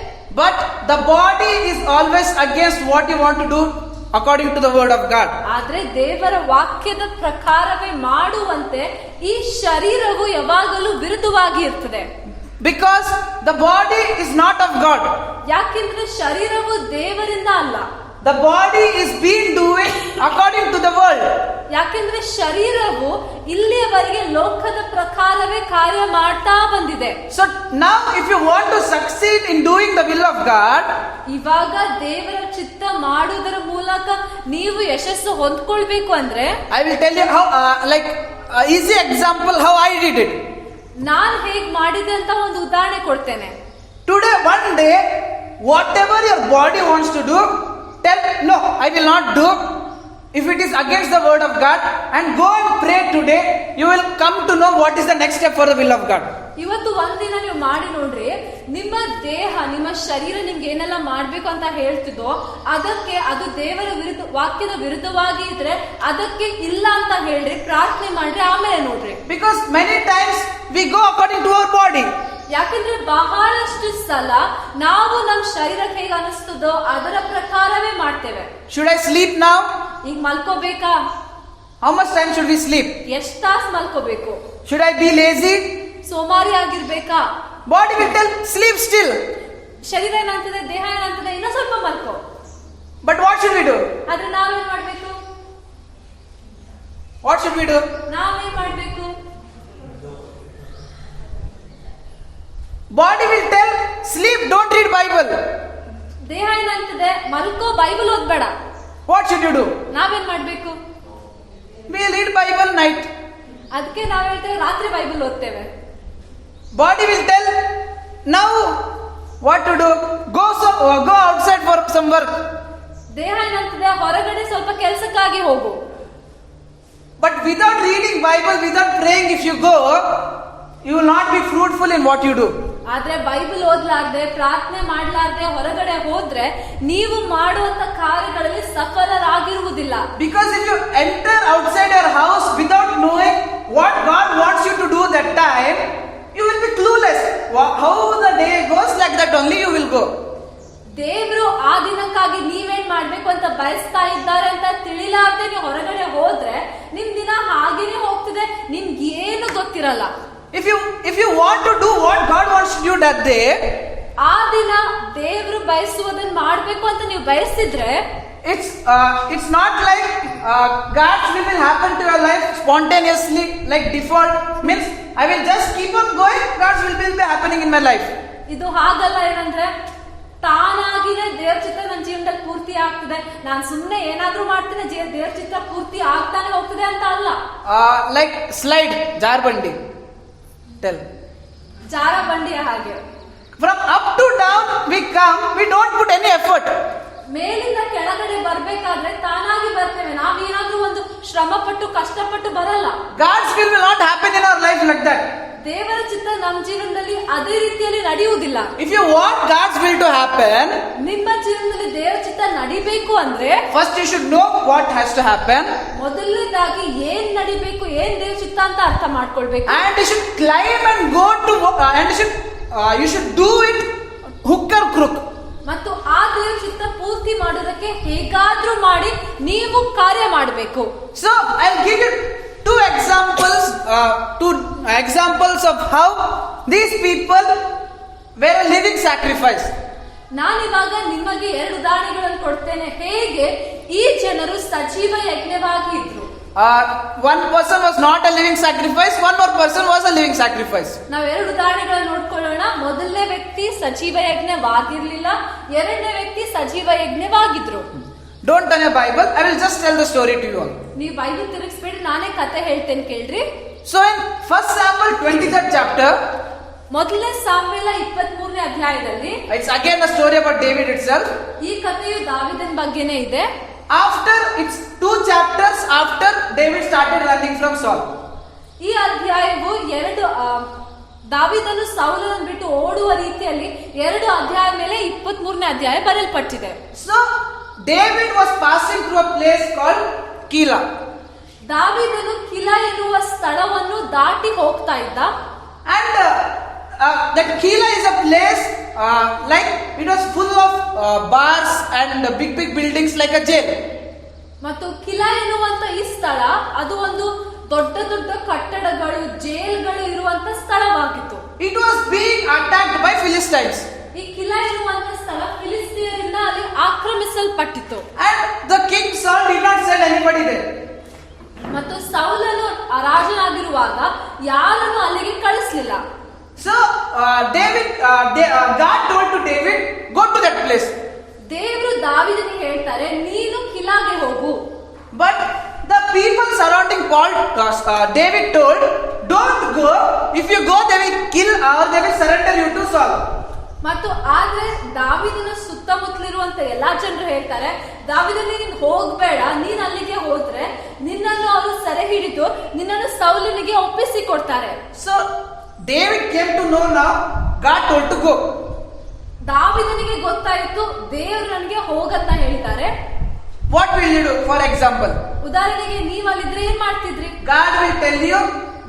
[SPEAKER 1] But the body is always against what you want to do according to the word of God.
[SPEAKER 2] ಆದ್ರೆ ದೇವರ ವಾಕ್ಯದ ಪ್ರಕಾರವೇ ಮಾಡುವಂತೆ ಈ ಶರೀರವು ಯಾವಾಗಲೂ ವಿರುದ್ಧವಾಗಿ ಇರ್ತದೆ.
[SPEAKER 1] Because the body is not of God.
[SPEAKER 2] ಯಾಕೆಂದ್ರೆ ಶರೀರವು ದೇವರಿಂದ ಅಲ್ಲ.
[SPEAKER 1] The body is being doing according to the world.
[SPEAKER 2] ಯಾಕೆಂದ್ರೆ ಶರೀರವು ಇಲ್ಲಿಯವರೆಗೆ ಲೋಕದ ಪ್ರಕಾರವೇ ಕಾರ್ಯ ಮಾಡ್ತಾ ಬಂದಿದೆ.
[SPEAKER 1] So now if you want to succeed in doing the will of God,
[SPEAKER 2] ಇವಾಗ ದೇವರ ಚಿತ್ತ ಮಾಡುವುದರ ಮೂಲಕ ನೀವು ಯಶಸ್ಸು ಹೊಂದ್ಕೊಳ್ಬೇಕು ಅಂದ್ರೆ,
[SPEAKER 1] I will tell you how easy example how I did it.
[SPEAKER 2] ನಾನ್ ಹೇಗ್ ಮಾಡಿದೆ ಅಂತ ಒಂದು ಉದಾಹರಣೆ ಕೊಡ್ತೇನೆ.
[SPEAKER 1] Today one day whatever your body wants to do, tell no, I will not do. If it is against the word of God, and go and pray today, you will come to know what is the next step for the will of God.
[SPEAKER 2] ಇವತ್ತು ಒಂದಿನ ನೀವು ಮಾಡಿ ನೋಡ್ರಿ, ನಿಮ್ಮ ದೇಹ ನಿಮ್ಮ ಶರೀರ ನಿಮ್ಗೆ ಏನೆಲ್ಲ ಮಾಡ್ಬೇಕು ಅಂತ ಹೇಳ್ತಿದ್ದೋ ಅದಕ್ಕೆ ಅದು ದೇವರ ವಿರುದ್ಧ ವಾಕ್ಯದ ವಿರುದ್ಧವಾಗಿ ಇದ್ರೆ ಅದಕ್ಕೆ ಇಲ್ಲ ಅಂತ ಹೇಳ್ರಿ, ಪ್ರಾರ್ಥನೆ ಮಾಡ್ರಿ, ಆಮೇಲೆ ನೋಡ್ರಿ.
[SPEAKER 1] Because many times we go according to our body.
[SPEAKER 2] ಯಾಕಂದ್ರೆ ಬಹಳಷ್ಟು ಸಲ ನಾವು ನಮ್ಮ ಶರೀರಕ್ಕೆ ಹೇಗೆ ಅನಿಸ್ತದೋ ಅದರ ಪ್ರಕಾರವೇ ಮಾಡ್ತೇವೆ.
[SPEAKER 1] Should I sleep now?
[SPEAKER 2] ಈಗ ಮಲ್ಕೋಬೇಕಾ?
[SPEAKER 1] How much time should we sleep?
[SPEAKER 2] ಎಷ್ಟ್ ತಾಸ್ ಮಲ್ಕೋಬೇಕು?
[SPEAKER 1] Should I be lazy?
[SPEAKER 2] ಸೋಮಾರಿ ಆಗಿರ್ಬೇಕಾ?
[SPEAKER 1] Body will tell sleep still.
[SPEAKER 2] ಶರೀರ ಏನಂತದೆ, ದೇಹ ಏನಂತದೆ, ಇನ್ನೂ ಸ್ವಲ್ಪ ಮಲ್ಕೋ.
[SPEAKER 1] But what should we do?
[SPEAKER 2] ಆದ್ರೆ ನಾವೇನ್ ಮಾಡ್ಬೇಕು?
[SPEAKER 1] What should we do?
[SPEAKER 2] ನಾವೇನ್ ಮಾಡ್ಬೇಕು?
[SPEAKER 1] Body will tell sleep, don't read Bible.
[SPEAKER 2] ದೇಹ ಏನಂತದೆ, ಮಲ್ಕೋ, Bible ಓದ್ಬೇಡ.
[SPEAKER 1] What should you do?
[SPEAKER 2] ನಾವೇನ್ ಮಾಡ್ಬೇಕು?
[SPEAKER 1] We read Bible night.
[SPEAKER 2] ಅದಕ್ಕೆ ನಾವ್ ಹೇಳ್ತೇವೆ ರಾತ್ರಿ Bible ಓದ್ತೇವೆ.
[SPEAKER 1] Body will tell now what to do. Go outside for some work.
[SPEAKER 2] ದೇಹ ಏನಂತದೆ, ಹೊರಗಡೆ ಸ್ವಲ್ಪ ಕೆಲಸಕ್ಕಾಗಿ ಹೋಗು.
[SPEAKER 1] But without reading Bible, without praying, if you go, you will not be fruitful in what you do.
[SPEAKER 2] ಆದ್ರೆ Bible ಓದ್ಲಾರ್ದೆ, ಪ್ರಾರ್ಥನೆ ಮಾಡ್ಲಾರ್ದೆ ಹೊರಗಡೆ ಹೋದ್ರೆ ನೀವು ಮಾಡುವಂತ ಕಾರ್ಯಗಳಲ್ಲಿ ಸಫಲರಾಗಿರುವುದಿಲ್ಲ.
[SPEAKER 1] Because if you enter outside your house without knowing what God wants you to do that time, you will be clueless. How the day goes, like that only you will go.
[SPEAKER 2] ದೇವ್ರು ಆ ದಿನಕ್ಕಾಗಿ ನೀವೇನ್ ಮಾಡ್ಬೇಕು ಅಂತ ಬಯಸ್ತಾ ಇದ್ದಾರೆ ಅಂತ ತಿಳಿಲಾರ್ದೆ ನೀವು ಹೊರಗಡೆ ಹೋದ್ರೆ ನಿಮ್ ದಿನ ಹಾಗೇನೆ ಹೋಗ್ತಿದೆ, ನಿಮ್ಗೆ ಏನು ಗೊತ್ತಿರಲ್ಲ.
[SPEAKER 1] If you want to do what God wants you that day,
[SPEAKER 2] ಆ ದಿನ ದೇವ್ರು ಬಯಸುವುದನ್ನ ಮಾಡ್ಬೇಕು ಅಂತ ನೀವು ಬಯಸಿದ್ರೆ,
[SPEAKER 1] it's not like God's will happen to your life spontaneously, like default. Means I will just keep on going, God's will be happening in my life.
[SPEAKER 2] ಇದು ಹಾಗಲ್ಲ. ಏನಂದ್ರೆ ತಾನಾಗಿನೇ ದೇವ್ರ ಚಿತ್ತ ನನ್ನ ಜೀವನದಲ್ಲಿ ಪೂರ್ತಿ ಆಗ್ತದೆ, ನಾನು ಸುಮ್ಮನೆ ಏನಾದ್ರೂ ಮಾಡ್ತೀನಿ, ದೇವ್ರ ಚಿತ್ತ ಪೂರ್ತಿ ಆಗ್ತಾನೆ ಹೋಗ್ತದೆ ಅಂತ ಅಲ್ಲ.
[SPEAKER 1] Like slide, ಜಾರ್ಬಂಡಿ. Tell.
[SPEAKER 2] ಜಾರ ಬಂಡಿಯ ಹಾಗೆ.
[SPEAKER 1] From up to down we come, we don't put any effort.
[SPEAKER 2] ಮೇಲಿಂದ ಕೆಳಗಡೆ ಬರ್ಬೇಕಾದ್ರೆ ತಾನಾಗಿ ಬರ್ತೇವೆ, ನಾವೇನಾದ್ರೂ ಒಂದು ಶ್ರಮ ಪಟ್ಟು ಕಷ್ಟಪಟ್ಟು ಬರಲ್ಲ.
[SPEAKER 1] God's will not happen in our life like that.
[SPEAKER 2] ದೇವರ ಚಿತ್ತ ನಮ್ಮ ಜೀವನದಲ್ಲಿ ಅದೇ ರೀತಿಯಲ್ಲಿ ನಡೆಯುವುದಿಲ್ಲ.
[SPEAKER 1] If you want God's will to happen,
[SPEAKER 2] ನಿಮ್ಮ ಜೀವನದಲ್ಲಿ ದೇವರ ಚಿತ್ತ ನಡಿಬೇಕು ಅಂದ್ರೆ
[SPEAKER 1] first you should know what has to happen.
[SPEAKER 2] ಮೊದಲನೇದಾಗಿ ಏನ್ ನಡಿಬೇಕು, ಏನ್ ದೇವರ ಚಿತ್ತ ಅಂತ ಅರ್ಥ ಮಾಡ್ಕೊಳ್ಬೇಕು.
[SPEAKER 1] And you should climb and go to and you should do it hook or crook.
[SPEAKER 2] ಮತ್ತು ಆ ದೇವರ ಚಿತ್ತ ಪೂರ್ತಿ ಮಾಡೋದಕ್ಕೆ ಹೇಗಾದ್ರೂ ಮಾಡಿ ನೀವು ಕಾರ್ಯ ಮಾಡಬೇಕು.
[SPEAKER 1] So I'll give you two examples of how these people were a living sacrifice.
[SPEAKER 2] ನಾನಿವಾಗ ನಿಮಗೆ 2 ಉದಾಹರಣೆಗಳನ್ನು ಕೊಡ್ತೇನೆ, ಹೇಗೆ ಈ ಜನರು ಸಜೀವ ಯಜ್ಞವಾಗಿ ಇದ್ರು.
[SPEAKER 1] One person was not a living sacrifice, one more person was a living sacrifice.
[SPEAKER 2] ನಾವು 2 ಉದಾಹರಣೆಗಳನ್ನು ನೋಡ್ಕೊಳ್ಳೋಣ. ಮೊದಲನೇ ವ್ಯಕ್ತಿ ಸಜೀವ ಯಜ್ಞವಾಗಿರ್ಲಿಲ್ಲ, ಎರಡನೇ ವ್ಯಕ್ತಿ ಸಜೀವ ಯಜ್ಞವಾಗಿದ್ರು.
[SPEAKER 1] Don't turn your Bible, I will just tell the story to you all.
[SPEAKER 2] ನೀವು ಬೈಬಲ್ ತಿರುಗಿಸ್ಬೇಡಿ, ನಾನೇ ಕತೆ ಹೇಳ್ತೇನೆ ಕೇಳ್ರಿ.
[SPEAKER 1] So in 1 Samuel 23rd chapter,
[SPEAKER 2] ಮೊದಲನೇ ಸಾಮ್ವೇಲ 23ನೇ ಅಧ್ಯಾಯದಲ್ಲಿ,
[SPEAKER 1] it's again a story about David itself.
[SPEAKER 2] ಈ ಕಥೆಯು ದಾವೀದನ ಬಗ್ಗೆನೇ ಇದೆ.
[SPEAKER 1] After it's 2 chapters after David started running from Saul.
[SPEAKER 2] ಈ ಅಧ್ಯಾಯವು ದಾವೀದನು ಸೌಲನನ್ನು ಬಿಟ್ಟು ಓಡುವ ರೀತಿಯಲ್ಲಿ 2 ಅಧ್ಯಾಯ ಮೇಲೆ 23ನೇ ಅಧ್ಯಾಯ ಬರೆಯಲ್ಪಟ್ಟಿದೆ.
[SPEAKER 1] So David was passing through a place called Keilah.
[SPEAKER 2] ದಾವೀದನು ಕಿಲ ಎನ್ನುವ ಸ್ಥಳವನ್ನು ದಾಟಿ ಹೋಗ್ತಾ ಇದ್ದ.
[SPEAKER 1] And that Keilah is a place like it was full of bars and big buildings like a jail.
[SPEAKER 2] ಮತ್ತು ಕಿಲ ಎನ್ನುವಂತ ಈ ಸ್ಥಳ ಅದು ಒಂದು ದೊಡ್ಡ ದೊಡ್ಡ ಕಟ್ಟಡಗಳು, ಜೈಲ್ಗಳು ಇರುವಂತ ಸ್ಥಳವಾಗಿತ್ತು.
[SPEAKER 1] It was being attacked by Philistines.
[SPEAKER 2] ಈ ಕಿಲಾ ಎನ್ನುವಂತ ಸ್ಥಳ ಫಿಲಿಸ್ತೀಯರಿಂದ ಅಲ್ಲಿ ಆಕ್ರಮಿಸಲ್ಪಟ್ಟಿತ್ತು.
[SPEAKER 1] And the king Saul did not send anybody there.
[SPEAKER 2] ಮತ್ತು ಸೌಲನು ರಾಜನಾಗಿರುವಾಗ ಯಾರನ್ನು ಅಲ್ಲಿಗೆ ಕಳಿಸ್ಲಿಲ್ಲ.
[SPEAKER 1] So God told to David, go to that place.
[SPEAKER 2] ದೇವರು ದಾವೀದನಿಗೆ ಹೇಳ್ತಾರೆ, ನೀನು ಕಿಲಾಗೆ ಹೋಗು.
[SPEAKER 1] But the people surrounding David told, don't go. If you go, they will kill or they will surrender you to Saul.
[SPEAKER 2] ಮತ್ತು ಆದ್ರೆ ದಾವೀದನ ಸುತ್ತಮುತ್ತಲಿರುವಂತ ಎಲ್ಲಾ ಜನರು ಹೇಳ್ತಾರೆ, ದಾವೀದನೇ ನೀನ್ ಹೋಗ್ಬೇಡ, ನೀನ್ ಅಲ್ಲಿಗೆ ಹೋದ್ರೆ ನಿನ್ನನ್ನು ಅವರು ಸೆರೆ ಹಿಡಿದು ನಿನ್ನನ್ನು ಸೌಲನಿಗೆ ಒಪ್ಪಿಸಿ ಕೊಡ್ತಾರೆ.
[SPEAKER 1] So David came to know now God told to go.
[SPEAKER 2] ದಾವೀದನಿಗೆ ಗೊತ್ತಾಯಿತು ದೇವರು ನನಗೆ ಹೋಗಂತ ಹೇಳಿದ್ದಾರೆ.
[SPEAKER 1] What will you do? For example,
[SPEAKER 2] ಉದಾಹರಣೆಗೆ ನೀವು ಅಲ್ಲಿದ್ರೆ ಏನ್ ಮಾಡ್ತಿದ್ರಿ?
[SPEAKER 1] God will tell you,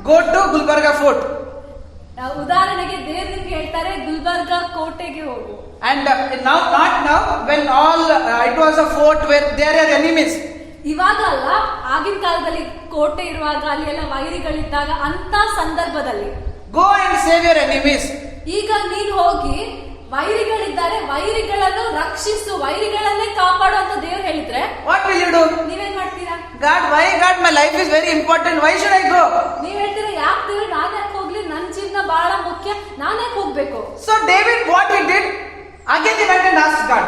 [SPEAKER 1] go to Gulbarga Fort.
[SPEAKER 2] ಉದಾಹರಣೆಗೆ ದೇವ್ರು ನಿಮ್ಗೆ ಹೇಳ್ತಾರೆ ಗುಲ್ಬರ್ಗ ಕೋಟೆಗೆ ಹೋಗು.
[SPEAKER 1] And not now, when all it was a fort where there are enemies.
[SPEAKER 2] ಇವಾಗ ಅಲ್ಲ, ಆಗಿನ ಕಾಲದಲ್ಲಿ ಕೋಟೆ ಇರುವಾಗ ಅಲ್ಲಿ ಎಲ್ಲ ವೈರಿಗಳಿದ್ದಾಗ ಅಂತ ಸಂದರ್ಭದಲ್ಲಿ
[SPEAKER 1] Go and save your enemies.
[SPEAKER 2] ಈಗ ನೀನ್ ಹೋಗಿ ವೈರಿಗಳಿದ್ದಾರೆ, ವೈರಿಗಳನ್ನು ರಕ್ಷಿಸು, ವೈರಿಗಳನ್ನೇ ಕಾಪಾಡು ಅಂತ ದೇವ್ರು ಹೇಳಿದ್ರೆ
[SPEAKER 1] What will you do?
[SPEAKER 2] ನೀವೇನ್ ಮಾಡ್ತೀರಾ?
[SPEAKER 1] God, why God? My life is very important. Why should I go?
[SPEAKER 2] ನೀವ್ ಹೇಳ್ತೀರಾ, ಯಾಕೆ ದೇವ್ರು ನಾನ್ ಯಾಕೆ ಹೋಗ್ಲಿ, ನನ್ ಜೀವನ ಬಹಳ ಮುಖ್ಯ, ನಾನ್ ಯಾಕೆ ಹೋಗ್ಬೇಕು?
[SPEAKER 1] So David, what he did? Again he went and asked God.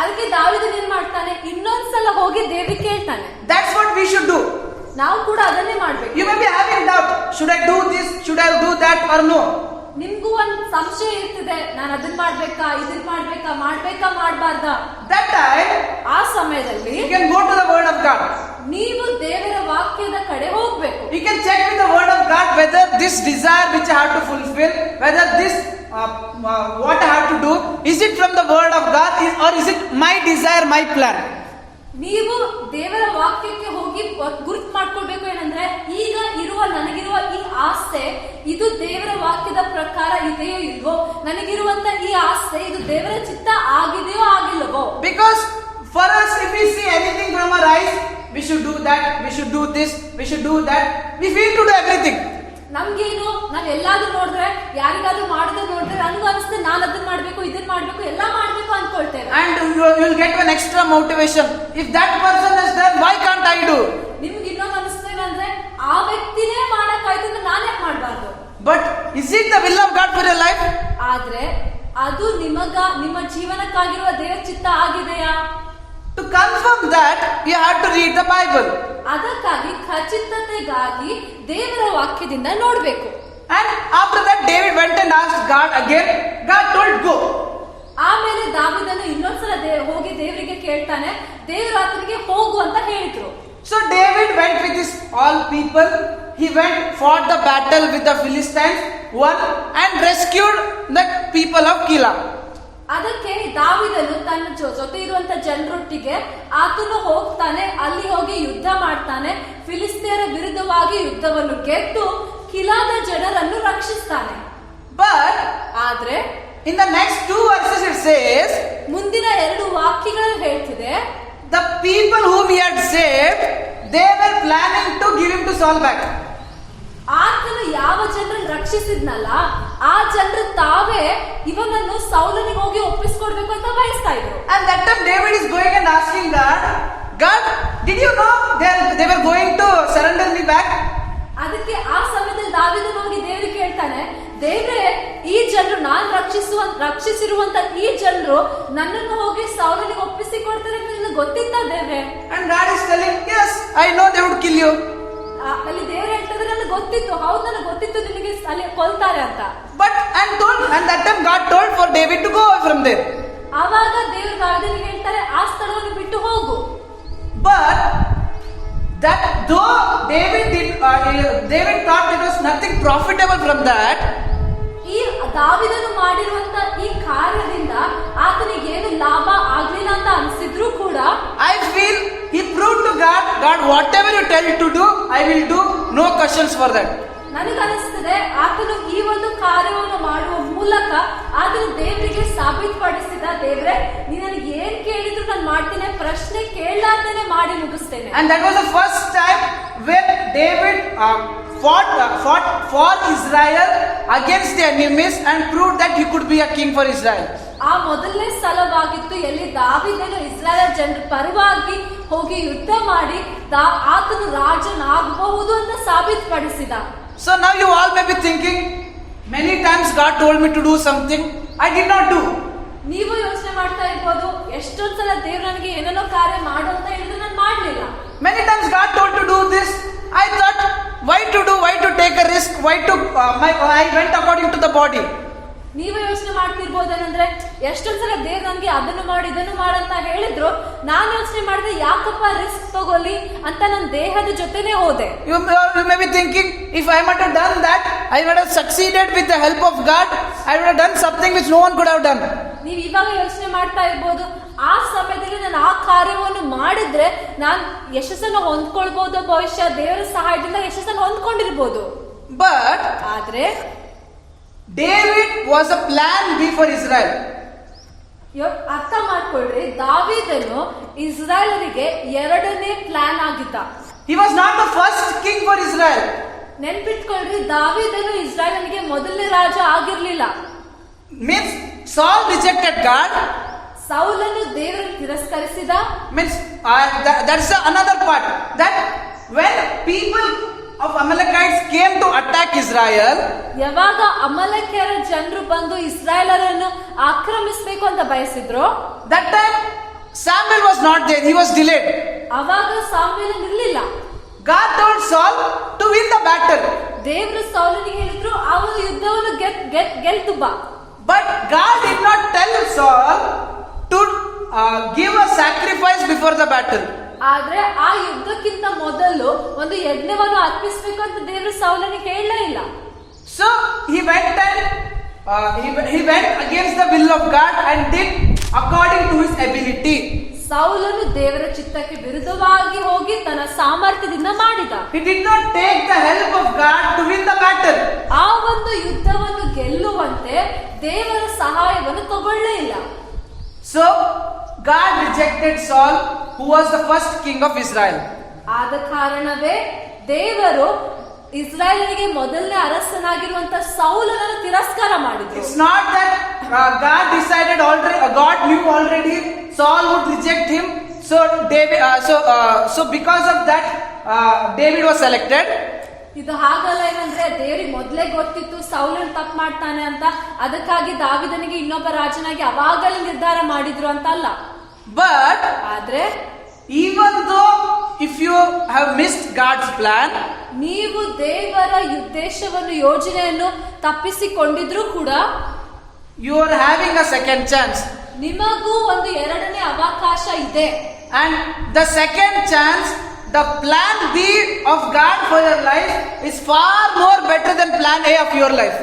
[SPEAKER 2] ಅದಕ್ಕೆ ದಾವೀದನು ಏನ್ ಮಾಡ್ತಾನೆ, ಇನ್ನೊಂದ್ಸಲ ಹೋಗಿ ದೇವ್ರಿಗೆ ಕೇಳ್ತಾನೆ.
[SPEAKER 1] That's what we should do.
[SPEAKER 2] ನಾವು ಕೂಡ ಅದನ್ನೇ ಮಾಡ್ಬೇಕು.
[SPEAKER 1] You may be having doubt. Should I do this? Should I do that or no?
[SPEAKER 2] ನಿಮ್ಗೂ ಒಂದ್ ಸಂಶಯ ಇರ್ತದೆ, ನಾನು ಅದನ್ನ ಮಾಡ್ಬೇಕಾ, ಇದನ್ ಮಾಡ್ಬೇಕಾ, ಮಾಡ್ಬಾರ್ದ?
[SPEAKER 1] That time
[SPEAKER 2] ಆ ಸಮಯದಲ್ಲಿ
[SPEAKER 1] you can go to the word of God.
[SPEAKER 2] ನೀವು ದೇವರ ವಾಕ್ಯದ ಕಡೆ ಹೋಗ್ಬೇಕು.
[SPEAKER 1] You can check with the word of God whether this desire which I have to fulfill, whether this what I have to do, is it from the word of God or is it my desire, my plan?
[SPEAKER 2] ನೀವು ದೇವರ ವಾಕ್ಯಕ್ಕೆ ಹೋಗಿ ಗುರುತು ಮಾಡ್ಕೊಳ್ಬೇಕು. ಏನಂದ್ರೆ ಈಗ ನನಗಿರುವ ಈ ಆಸೆ ಇದು ದೇವರ ವಾಕ್ಯದ ಪ್ರಕಾರ ಇದೆಯೋ ಇಲ್ವೋ, ನನಗಿರುವಂತ ಈ ಆಸೆ ಇದು ದೇವರ ಚಿತ್ತ ಆಗಿದೆಯೋ ಆಗಿಲ್ಲವೋ.
[SPEAKER 1] Because for us, if we see anything from our eyes, we should do that, we should do this, we should do that. We feel to do everything.
[SPEAKER 2] ನಮ್ಗೇನು, ನಾವ್ ಎಲ್ಲಾದ್ರೂ ನೋಡಿದ್ರೆ, ಯಾರಿಗಾದ್ರೂ ಮಾಡಿದ್ರೆ ನೋಡಿದ್ರೆ ನನ್ಗೂ ಅನ್ಸುತ್ತೆ ನಾನು ಅದನ್ನ ಮಾಡ್ಬೇಕು, ಇದನ್ನ ಮಾಡ್ಬೇಕು, ಎಲ್ಲಾ ಮಾಡ್ಬೇಕು ಅನ್ಕೊಳ್ತೇವೆ.
[SPEAKER 1] And you will get an extra motivation. If that person has done, why can't I do?
[SPEAKER 2] ನಿಮ್ಗೆ ಇನ್ನೊಂದು ಅನಿಸ್ತೇನೆ ಅಂದ್ರೆ, ಆ ವ್ಯಕ್ತಿನೇ ಮಾಡಕ್ಕಾಯ್ತು ಅಂದ್ರೆ ನಾನ್ ಯಾಕೆ ಮಾಡ್ಬಾರ್ದು?
[SPEAKER 1] But is it the will of God for your life?
[SPEAKER 2] ಆದ್ರೆ ಅದು ನಿಮ್ಮ ಜೀವನಕ್ಕಾಗಿರುವ ದೇವರ ಚಿತ್ತ ಆಗಿದೆಯಾ?
[SPEAKER 1] To confirm that, you have to read the Bible.
[SPEAKER 2] ಅದಕ್ಕಾಗಿ ಖಚಿತತೆಗಾಗಿ ದೇವರ ವಾಕ್ಯದಿಂದ ನೋಡ್ಬೇಕು.
[SPEAKER 1] And after that, David went and asked God again. God told, go.
[SPEAKER 2] ಆಮೇಲೆ ದಾವೀದನು ಇನ್ನೊಂದ್ಸಲ ಹೋಗಿ ದೇವರಿಗೆ ಕೇಳ್ತಾನೆ, ದೇವರು ಆತನಿಗೆ ಹೋಗು ಅಂತ ಹೇಳಿದ್ರು.
[SPEAKER 1] So David went with his all people. He went, fought the battle with the Philistines, won and rescued the people of Keilah.
[SPEAKER 2] ಅದಕ್ಕೆ ದಾವೀದನು ತನ್ನ ಜೊತೆ ಇರುವಂತ ಜನರೊಟ್ಟಿಗೆ ಆತನು ಹೋಗ್ತಾನೆ, ಅಲ್ಲಿ ಹೋಗಿ ಯುದ್ಧ ಮಾಡ್ತಾನೆ, ಫಿಲಿಸ್ತೀಯರ ವಿರುದ್ಧವಾಗಿ ಯುದ್ಧವನ್ನು ಗೆದ್ದು ಕಿಲಾದ ಜನರನ್ನು ರಕ್ಷಿಸ್ತಾನೆ.
[SPEAKER 1] But
[SPEAKER 2] ಆದ್ರೆ
[SPEAKER 1] in the next 2 verses it says,
[SPEAKER 2] ಮುಂದಿನ 2 ವಾಕ್ಯಗಳು ಹೇಳ್ತಿದೆ,
[SPEAKER 1] the people whom he had saved, they were planning to give him to Saul back.
[SPEAKER 2] ಆತನು ಯಾವ ಜನರನ್ನು ರಕ್ಷಿಸಿದ್ನಲ್ಲ ಆ ಜನರು ತಾವೇ ಇವನನ್ನು ಸೌಲನಿಗೆ ಹೋಗಿ ಒಪ್ಪಿಸ್ಕೊಡ್ಬೇಕು ಅಂತ ಬಯಸ್ತಾ ಇದ್ರು.
[SPEAKER 1] And that time David is going and asking God, did you know they were going to surrender me back?
[SPEAKER 2] ಅದಕ್ಕೆ ಆ ಸಮಯದಲ್ಲಿ ದಾವೀದನು ಹೋಗಿ ದೇವರಿಗೆ ಹೇಳ್ತಾನೆ, ದೇವ್ರೆ, ಈ ಜನರು ನಾನು ರಕ್ಷಿಸಿರುವಂತ ಈ ಜನರು ನನ್ನನ್ನು ಹೋಗಿ ಸೌಲನಿಗೆ ಒಪ್ಪಿಸಿ ಕೊಡ್ತಾರೆ ಅಂತ ನಿನಗೆ ಗೊತ್ತಿತ್ತಾ ದೇವ್ರೆ?
[SPEAKER 1] And God is telling, yes, I know they would kill you.
[SPEAKER 2] ಅಲ್ಲಿ ದೇವ್ರು ಹೇಳ್ತಿದ್ರೆ ನನಗೆ ಗೊತ್ತಿತ್ತು, ಹೌದು ನನಗೆ ಗೊತ್ತಿತ್ತು ನಿನಗೆ ಅಲ್ಲಿ ಕೊಲ್ತಾರೆ ಅಂತ.
[SPEAKER 1] And that time God told for David to go away from there.
[SPEAKER 2] ಆವಾಗ ದೇವರು ದಾವೀದನಿಗೆ ಹೇಳ್ತಾರೆ, ಆ ಸ್ಥಳವನ್ನು ಬಿಟ್ಟು ಹೋಗು.
[SPEAKER 1] But that though David thought it was nothing profitable from that,
[SPEAKER 2] ಈ ದಾವೀದನು ಮಾಡಿರುವಂತ ಈ ಕಾರ್ಯದಿಂದ ಆತನಿಗೆ ಏನು ಲಾಭ ಆಗ್ಲಿಲ್ಲ ಅಂತ ಅನ್ಸಿದ್ರು ಕೂಡ
[SPEAKER 1] I feel he proved to God, whatever you tell to do, I will do, no questions for that.
[SPEAKER 2] ನನಗನಿಸ್ತದೆ ಆತನು ಈ ಒಂದು ಕಾರ್ಯವನ್ನು ಮಾಡುವ ಮೂಲಕ ಆತನು ದೇವರಿಗೆ ಸಾಬೀತುಪಡಿಸಿದ, ದೇವ್ರೆ ನೀ ನನಗೆ ಏನ್ ಕೇಳಿದ್ರು ನಾನು ಮಾಡ್ತೇನೆ, ಪ್ರಶ್ನೆ ಕೇಳಲಾರ್ದೇನೆ ಮಾಡಿ ಮುಗಿಸ್ತೇನೆ.
[SPEAKER 1] And that was the first time when David fought for Israel against the enemies and proved that he could be a king for Israel.
[SPEAKER 2] ಆ ಮೊದಲನೇ ಸ್ಥಳವಾಗಿತ್ತು ಎಲ್ಲಿ ದಾವೀದನು ಇಸ್ರಾಯೇಲ್ ಜನರ ಪರವಾಗಿ ಹೋಗಿ ಯುದ್ಧ ಮಾಡಿ ಆತನು ರಾಜನಾಗಬಹುದು ಅಂತ ಸಾಬೀತುಪಡಿಸಿದ.
[SPEAKER 1] So now you all may be thinking, many times God told me to do something, I did not do.
[SPEAKER 2] ನೀವು ಯೋಚನೆ ಮಾಡ್ತಾ ಇರ್ಬೋದು, ಎಷ್ಟೊಂದ್ ಸಲ ದೇವ್ರು ನನಗೆ ಏನೇನೋ ಕಾರ್ಯ ಮಾಡು ಅಂತ ಹೇಳಿದ್ರೆ ನಾನು ಮಾಡ್ಲಿಲ್ಲ.
[SPEAKER 1] Many times God told to do this, I thought, why to take a risk, I went according to the body.
[SPEAKER 2] ನೀವು ಯೋಚನೆ ಮಾಡ್ತಿರ್ಬೋದೇನಂದ್ರೆ, ಎಷ್ಟೊಂದ್ ಸಲ ದೇವ್ರು ನನಗೆ ಅದನ್ನು ಮಾಡಿ ಇದನ್ನು ಮಾಡಂತ ಹೇಳಿದ್ರು, ನಾನು ಯೋಚನೆ ಮಾಡಿದೆ ಯಾಕಪ್ಪ ರಿಸ್ಕ್ ತಗೊಳ್ಳಿ ಅಂತ ನನ್ನ ದೇಹದ ಜೊತೆನೆ ಹೋದೆ.
[SPEAKER 1] You may be thinking, if I might have done that, I would have succeeded with the help of God. I would have done something which no one could have done.
[SPEAKER 2] ನೀವು ಇವಾಗ ಯೋಚನೆ ಮಾಡ್ತಾ ಇರ್ಬೋದು, ಆ ಸಮಯದಲ್ಲಿ ನಾನು ಆ ಕಾರ್ಯವನ್ನು ಮಾಡಿದ್ರೆ ನಾನು ಯಶಸ್ಸನ್ನು ಹೊಂದ್ಕೊಳ್ಬಹುದು, ಭವಿಷ್ಯ ದೇವರ ಸಹಾಯದಿಂದ ಯಶಸ್ಸನ್ನು ಹೊಂದ್ಕೊಂಡಿರ್ಬೋದು.
[SPEAKER 1] But
[SPEAKER 2] ಆದ್ರೆ
[SPEAKER 1] David was a plan B for Israel.
[SPEAKER 2] ಅರ್ಥ ಮಾಡ್ಕೊಳ್ರಿ, ದಾವೀದನು ಇಸ್ರಾಯೇಲರಿಗೆ ಎರಡನೇ ಪ್ಲಾನ್ ಆಗಿದ್ದ.
[SPEAKER 1] He was not the first king for Israel.
[SPEAKER 2] ನೆನ್ಪಿಟ್ಕೊಳ್ರಿ, ದಾವೀದನು ಇಸ್ರಾಯೇಲನಿಗೆ ಮೊದಲನೇ ರಾಜ ಆಗಿರ್ಲಿಲ್ಲ.
[SPEAKER 1] Means Saul rejected God.
[SPEAKER 2] ಸೌಲನು ದೇವರನ್ನು ತಿರಸ್ಕರಿಸಿದ.
[SPEAKER 1] Means that's another part. That when people of Amalekites came to attack Israel,
[SPEAKER 2] ಯಾವಾಗ ಅಮಲೇಕ್ಯರ ಜನರು ಬಂದು ಇಸ್ರಾಯೇಲರನ್ನು ಆಕ್ರಮಿಸಬೇಕು ಅಂತ ಬಯಸಿದ್ರು,
[SPEAKER 1] that time Samuel was not there. He was delayed.
[SPEAKER 2] ಅವಾಗ ಸಾಮ್ಯೇಲ್ ಇರ್ಲಿಲ್ಲ.
[SPEAKER 1] God told Saul to win the battle.
[SPEAKER 2] ದೇವರು ಸೌಲನಿಗೆ ಹೇಳಿದ್ರು, ಅವನು ಯುದ್ಧವನ್ನು ಗೆಲ್ತು ಬಾ.
[SPEAKER 1] But God did not tell Saul to give a sacrifice before the battle.
[SPEAKER 2] ಆದ್ರೆ ಆ ಯುದ್ಧಕ್ಕಿಂತ ಮೊದಲು ಒಂದು ಯಜ್ಞವನ್ನು ಅರ್ಪಿಸಬೇಕು ಅಂತ ದೇವರು ಸೌಲನಿಗೆ ಹೇಳಲೇ ಇಲ್ಲ.
[SPEAKER 1] So he went and he went against the will of God and did according to his ability.
[SPEAKER 2] ಸೌಲನು ದೇವರ ಚಿತ್ತಕ್ಕೆ ವಿರುದ್ಧವಾಗಿ ಹೋಗಿ ತನ್ನ ಸಾಮರ್ಥ್ಯದಿಂದ ಮಾಡಿದ.
[SPEAKER 1] He did not take the help of God to win the battle.
[SPEAKER 2] ಆ ಒಂದು ಯುದ್ಧವನ್ನು ಗೆಲ್ಲುವಂತೆ ದೇವರ ಸಹಾಯವನ್ನು ತಗೊಳ್ಳೇ ಇಲ್ಲ.
[SPEAKER 1] So God rejected Saul, who was the first king of Israel.
[SPEAKER 2] ಆದ ಕಾರಣವೇ ದೇವರು ಇಸ್ರಾಯೇಲರಿಗೆ ಮೊದಲನೇ ಅರಸನಾಗಿರುವಂತ ಸೌಲನನ್ನು ತಿರಸ್ಕಾರ ಮಾಡಿದ್ರು.
[SPEAKER 1] It's not that God decided already. God knew already Saul would reject him. So David. So because of that, David was selected.
[SPEAKER 2] ಇದು ಹಾಗಲ್ಲ. ಏನಂದ್ರೆ ದೇವರಿಗೆ ಮೊದಲೇ ಗೊತ್ತಿತ್ತು ಸೌಲನ್ ತಪ್ಪು ಮಾಡ್ತಾನೆ ಅಂತ, ಅದಕ್ಕಾಗಿ ದಾವಿದನಿಗೆ ಇನ್ನೊಬ್ಬ ರಾಜನಾಗಿ ಅವಾಗಲೇ ನಿರ್ಧಾರ ಮಾಡಿದ್ರು ಅಂತ ಅಲ್ಲ.
[SPEAKER 1] But
[SPEAKER 2] ಆದ್ರೆ
[SPEAKER 1] even though if you have missed God's plan,
[SPEAKER 2] ನೀವು ದೇವರ ಉದ್ದೇಶವನ್ನು ಯೋಜನೆಯನ್ನು ತಪ್ಪಿಸಿಕೊಂಡಿದ್ರು ಕೂಡ
[SPEAKER 1] you are having a second chance.
[SPEAKER 2] ನಿಮಗೂ ಒಂದು ಎರಡನೇ ಅವಕಾಶ ಇದೆ.
[SPEAKER 1] And the second chance, the plan B of God for your life is far more better than plan A of your life.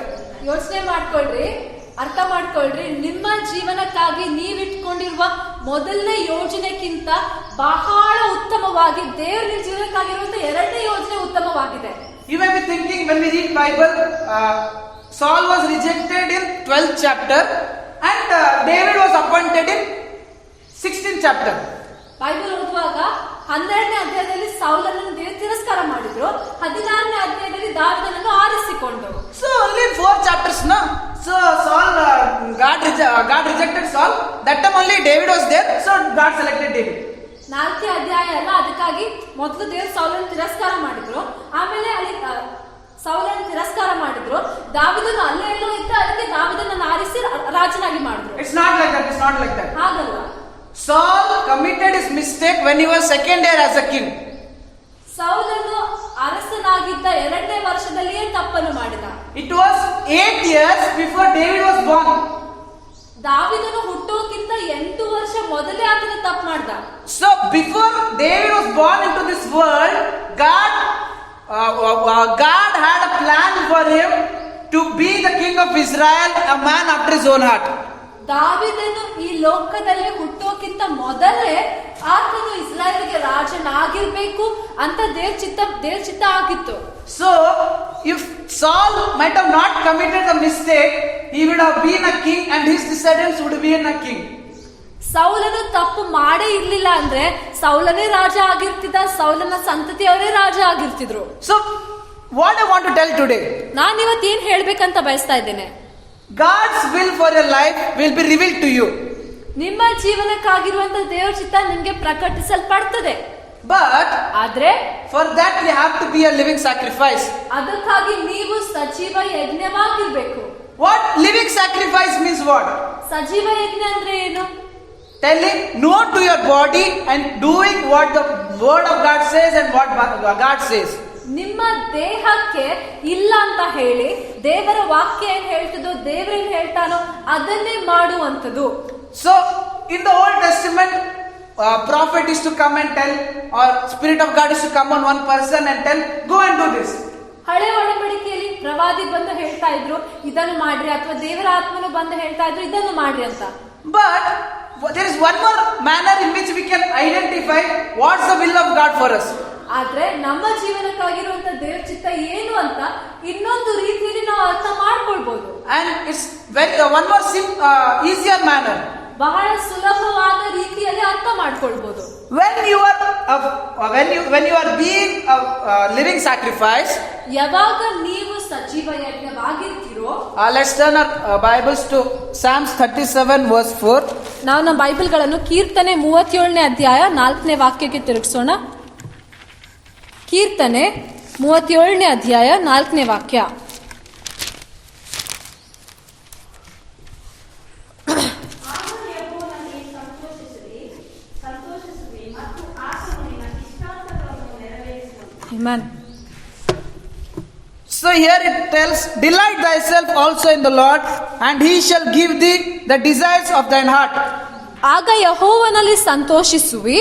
[SPEAKER 2] ಯೋಚನೆ ಮಾಡ್ಕೊಳ್ರಿ, ಅರ್ಥ ಮಾಡ್ಕೊಳ್ರಿ, ನಿಮ್ಮ ಜೀವನಕ್ಕಾಗಿ ನೀವಿಟ್ಕೊಂಡಿರುವ ಮೊದಲನೇ ಯೋಜನೆಗಿಂತ ಬಹಳ ಉತ್ತಮವಾಗಿ ದೇವರ ನಿಮ್ಮ ಜೀವನಕ್ಕಾಗಿರುವಂತ ಎರಡನೇ ಯೋಜನೆ ಉತ್ತಮವಾಗಿದೆ.
[SPEAKER 1] You may be thinking, when we read Bible, Saul was rejected in 12th chapter and David was appointed in 16th chapter.
[SPEAKER 2] Bible ಓದುವಾಗ 12ನೇ ಅಧ್ಯಾಯದಲ್ಲಿ ಸೌಲನನ್ನು ದೇವರು ತಿರಸ್ಕಾರ ಮಾಡಿದ್ರು, 16ನೇ ಅಧ್ಯಾಯದಲ್ಲಿ ದಾವೀದನನ್ನು ಆರಿಸಿಕೊಂಡರು.
[SPEAKER 1] So only 4 chapters, no? So Saul, God rejected Saul. That time only David was there, so God selected David.
[SPEAKER 2] 4ನೇ ಅಧ್ಯಾಯ ಅಲ್ಲ, ಅದಕ್ಕಾಗಿ ಮೊದಲು ದೇವರು ಸೌಲನ್ನು ತಿರಸ್ಕಾರ ಮಾಡಿದ್ರು, ಆಮೇಲೆ ಅಲ್ಲಿ ಸೌಲನ್ನು ತಿರಸ್ಕಾರ ಮಾಡಿದ್ರು, ದಾವೀದನು ಅಲ್ಲೇ ಎಲ್ಲೋ ಇದ್ದ, ಅದಕ್ಕೆ ದಾವೀದನನ್ನು ಆರಿಸಿ ರಾಜನಾಗಿ ಮಾಡಿದ್ರು.
[SPEAKER 1] It's not like that. It's not like that.
[SPEAKER 2] ಹಾಗಲ್ಲ.
[SPEAKER 1] Saul committed his mistake when he was second year as a king.
[SPEAKER 2] ಸೌಲನು ಅರಸನಾಗಿದ್ದ 2ನೇ ವರ್ಷದಲ್ಲಿಯೇ ತಪ್ಪನ್ನು ಮಾಡಿದ.
[SPEAKER 1] It was 8 years before David was born.
[SPEAKER 2] ದಾವೀದನು ಹುಟ್ಟೋಕ್ಕಿಂತ 8 ವರ್ಷ ಮೊದಲೇ ಆತನ ತಪ್ಪು ಮಾಡ್ದ.
[SPEAKER 1] So before David was born into this world, God had a plan for him to be the king of Israel, a man after his own heart.
[SPEAKER 2] ದಾವೀದನು ಈ ಲೋಕದಲ್ಲಿ ಹುಟ್ಟೋಕ್ಕಿಂತ ಮೊದಲೇ ಆತನು ಇಸ್ರಾಯೇಲಿಗೆ ರಾಜನಾಗಿರ್ಬೇಕು ಅಂತ ದೇವ್ರ ಚಿತ್ತ ಆಗಿತ್ತು.
[SPEAKER 1] So if Saul might have not committed the mistake, he would have been a king and his descendants would have been a king.
[SPEAKER 2] ಸೌಲನು ತಪ್ಪು ಮಾಡೇ ಇರ್ಲಿಲ್ಲ ಅಂದ್ರೆ ಸೌಲನೇ ರಾಜ ಆಗಿರ್ತಿದ್ದ, ಸೌಲನ ಸಂತತಿಯವರೇ ರಾಜ ಆಗಿರ್ತಿದ್ರು.
[SPEAKER 1] So what I want to tell today,
[SPEAKER 2] ನಾನು ಇವತ್ತು ಏನ್ ಹೇಳ್ಬೇಕಂತ ಬಯಸ್ತಾ ಇದ್ದೇನೆ,
[SPEAKER 1] God's will for your life will be revealed to you.
[SPEAKER 2] ನಿಮ್ಮ ಜೀವನಕ್ಕಾಗಿರುವಂತ ದೇವರ ಚಿತ್ತ ನಿಮ್ಗೆ ಪ್ರಕಟಿಸಲ್ಪಡ್ತದೆ.
[SPEAKER 1] But
[SPEAKER 2] ಆದ್ರೆ
[SPEAKER 1] for that we have to be a living sacrifice.
[SPEAKER 2] ಅದಕ್ಕಾಗಿ ನೀವು ಸಜೀವ ಯಜ್ಞವಾಗಿರ್ಬೇಕು.
[SPEAKER 1] What living sacrifice means what?
[SPEAKER 2] ಸಜೀವ ಯಜ್ಞ ಅಂದ್ರೆ ಏನು?
[SPEAKER 1] Telling no to your body and doing what the word of God says and what God says.
[SPEAKER 2] ನಿಮ್ಮ ದೇಹಕ್ಕೆ ಇಲ್ಲ ಅಂತ ಹೇಳಿ ದೇವರ ವಾಕ್ಯ ಏನ್ ಹೇಳ್ತದೋ, ದೇವರೇನ್ ಹೇಳ್ತಾನೋ ಅದನ್ನೇ ಮಾಡುವಂಥದ್ದು.
[SPEAKER 1] So in the Old Testament, prophet is to come and tell, or Spirit of God is to come on one person and tell, go and do this.
[SPEAKER 2] ಹಳೆ ಒಡಂಬಡಿಕೆಯಲ್ಲಿ ಪ್ರವಾದಿ ಬಂದು ಹೇಳ್ತಾ ಇದ್ರು ಇದನ್ನು ಮಾಡ್ರಿ, ಅಥವಾ ದೇವರ ಆತ್ಮನು ಬಂದು ಹೇಳ್ತಾ ಇದ್ರು ಇದನ್ನು ಮಾಡ್ರಿ ಅಂತ.
[SPEAKER 1] But there is one more manner in which we can identify what's the will of God for us.
[SPEAKER 2] ಆದ್ರೆ ನಮ್ಮ ಜೀವನಕ್ಕಾಗಿರುವಂತ ದೇವರ ಚಿತ್ತ ಏನು ಅಂತ ಇನ್ನೊಂದು ರೀತಿಯಲ್ಲಿ ನಾವು ಅರ್ಥ ಮಾಡ್ಕೊಳ್ಬಹುದು.
[SPEAKER 1] And it's very one more easier manner.
[SPEAKER 2] ಬಹಳ ಸುಲಭವಾದ ರೀತಿಯಲ್ಲಿ ಅರ್ಥ ಮಾಡ್ಕೊಳ್ಬಹುದು.
[SPEAKER 1] When you are being a living sacrifice,
[SPEAKER 2] ಯಾವಾಗ ನೀವು ಸಜೀವ ಯಜ್ಞವಾಗಿರ್ತೀರೋ,
[SPEAKER 1] let's turn our Bibles to Psalms 37 verse 4.
[SPEAKER 2] ನಾವು ನಮ್ಮ ಬೈಬಲ್ಗಳನ್ನು ಕೀರ್ತನೆ 37ನೇ ಅಧ್ಯಾಯ 4ನೇ ವಾಕ್ಯಕ್ಕೆ ತಿರುಗಿಸೋಣ. ಕೀರ್ತನೆ 37ನೇ ಅಧ್ಯಾಯ 4ನೇ ವಾಕ್ಯ. Amen.
[SPEAKER 1] So here it tells, delight thyself also in the Lord, and he shall give thee the desires of thine heart.
[SPEAKER 2] ಆಗ ಯೆಹೋವನಲ್ಲಿ ಸಂತೋಷಿಸುವಿ,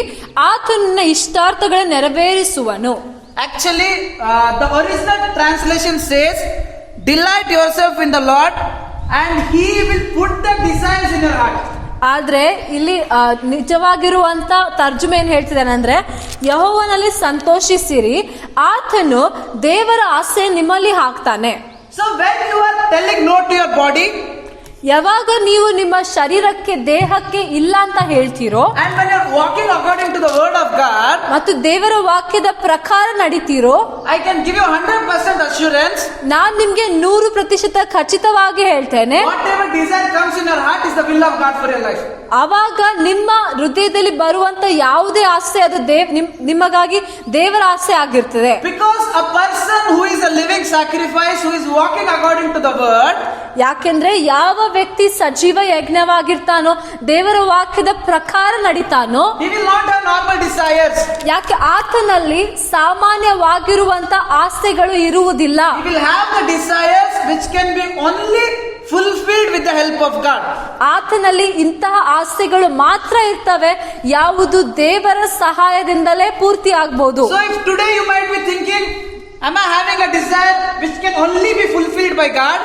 [SPEAKER 2] ಆತನು ನಿನ್ನ ಇಷ್ಟಾರ್ಥಗಳನ್ನು ನೆರವೇರಿಸುವನು.
[SPEAKER 1] Actually, the original translation says, delight yourself in the Lord, and he will put the desires in your heart.
[SPEAKER 2] ಆದ್ರೆ ಇಲ್ಲಿ ನಿಜವಾಗಿರುವಂತ ತರ್ಜುಮೆ ಏನ್ ಹೇಳ್ತಿದ್ದಾನೆ ಅಂದ್ರೆ, ಯೆಹೋವನಲ್ಲಿ ಸಂತೋಷಿಸಿರಿ, ಆತನು ದೇವರ ಆಸೆ ನಿಮ್ಮಲ್ಲಿ ಹಾಕ್ತಾನೆ.
[SPEAKER 1] So when you are telling no to your body,
[SPEAKER 2] ಯಾವಾಗ ನೀವು ನಿಮ್ಮ ಶರೀರಕ್ಕೆ, ದೇಹಕ್ಕೆ ಇಲ್ಲ ಅಂತ ಹೇಳ್ತೀರೋ,
[SPEAKER 1] and when you are walking according to the word of God,
[SPEAKER 2] ಮತ್ತು ದೇವರ ವಾಕ್ಯದ ಪ್ರಕಾರ ನಡೀತೀರೋ,
[SPEAKER 1] I can give you 100% assurance,
[SPEAKER 2] ನಾನ್ ನಿಮ್ಗೆ 100% ಖಚಿತವಾಗಿ ಹೇಳ್ತೇನೆ,
[SPEAKER 1] whatever desire comes in your heart is the will of God for your life.
[SPEAKER 2] ಆವಾಗ ನಿಮ್ಮ ಹೃದಯದಲ್ಲಿ ಬರುವಂತ ಯಾವುದೇ ಆಸೆ ಅದು ನಿಮಗಾಗಿ ದೇವರ ಆಸೆ ಆಗಿರ್ತದೆ.
[SPEAKER 1] Because a person who is a living sacrifice, who is walking according to the word,
[SPEAKER 2] ಯಾಕೆಂದ್ರೆ ಯಾವ ವ್ಯಕ್ತಿ ಸಜೀವ ಯಜ್ಞವಾಗಿರ್ತಾನೋ, ದೇವರ ವಾಕ್ಯದ ಪ್ರಕಾರ ನಡೀತಾನೋ,
[SPEAKER 1] he will not have normal desires.
[SPEAKER 2] ಯಾಕೆ ಆತನಲ್ಲಿ ಸಾಮಾನ್ಯವಾಗಿರುವಂತ ಆಸೆಗಳು ಇರುವುದಿಲ್ಲ.
[SPEAKER 1] He will have the desires which can be only fulfilled with the help of God.
[SPEAKER 2] ಆತನಲ್ಲಿ ಇಂತಹ ಆಸೆಗಳು ಮಾತ್ರ ಇರ್ತವೆ, ಯಾವುದು ದೇವರ ಸಹಾಯದಿಂದಲೇ ಪೂರ್ತಿ ಆಗ್ಬಹುದು.
[SPEAKER 1] So if today you might be thinking, am I having a desire which can only be fulfilled by God?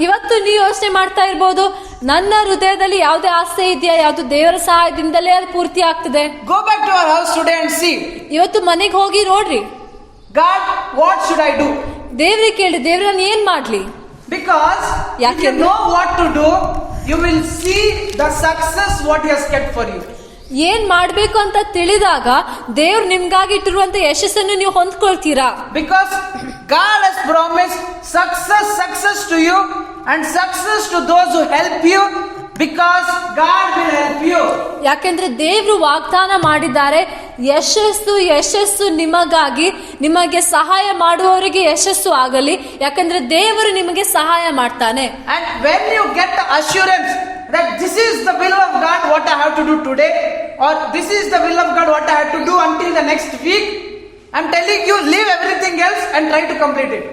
[SPEAKER 2] ಇವತ್ತು ನೀವು ಯೋಚನೆ ಮಾಡ್ತಾ ಇರ್ಬೋದು, ನನ್ನ ಹೃದಯದಲ್ಲಿ ಯಾವುದೇ ಆಸೆ ಇದೆಯಾ, ಯಾವುದು ದೇವರ ಸಹಾಯದಿಂದಲೇ ಅದು ಪೂರ್ತಿ ಆಗ್ತದೆ.
[SPEAKER 1] Go back to our house today and see,
[SPEAKER 2] ಇವತ್ತು ಮನೆಗೆ ಹೋಗಿ ನೋಡ್ರಿ,
[SPEAKER 1] God, what should I do?
[SPEAKER 2] ದೇವ್ರಿಗೆ ಕೇಳಿ, ದೇವ್ರ ನಾನು ಏನ್ ಮಾಡ್ಲಿ?
[SPEAKER 1] Because if you know what to do, you will see the success what he has kept for you.
[SPEAKER 2] ಏನ್ ಮಾಡ್ಬೇಕು ಅಂತ ತಿಳಿದಾಗ ದೇವ್ರು ನಿಮ್ಗಾಗಿ ಇಟ್ಟಿರುವಂತ ಯಶಸ್ಸನ್ನು ನೀವು ಹೊಂದ್ಕೊಳ್ತೀರಾ.
[SPEAKER 1] Because God has promised success to you and success to those who help you, because God will help you.
[SPEAKER 2] ಯಾಕೆಂದ್ರೆ ದೇವ್ರು ವಾಗ್ದಾನ ಮಾಡಿದ್ದಾರೆ, ಯಶಸ್ಸು ನಿಮಗಾಗಿ, ನಿಮಗೆ ಸಹಾಯ ಮಾಡುವವರಿಗೆ ಯಶಸ್ಸು ಆಗಲಿ, ಯಾಕಂದ್ರೆ ದೇವರು ನಿಮಗೆ ಸಹಾಯ ಮಾಡ್ತಾನೆ.
[SPEAKER 1] And when you get the assurance that this is the will of God what I have to do today, or this is the will of God what I have to do until the next week, I'm telling you, leave everything else and try to complete it.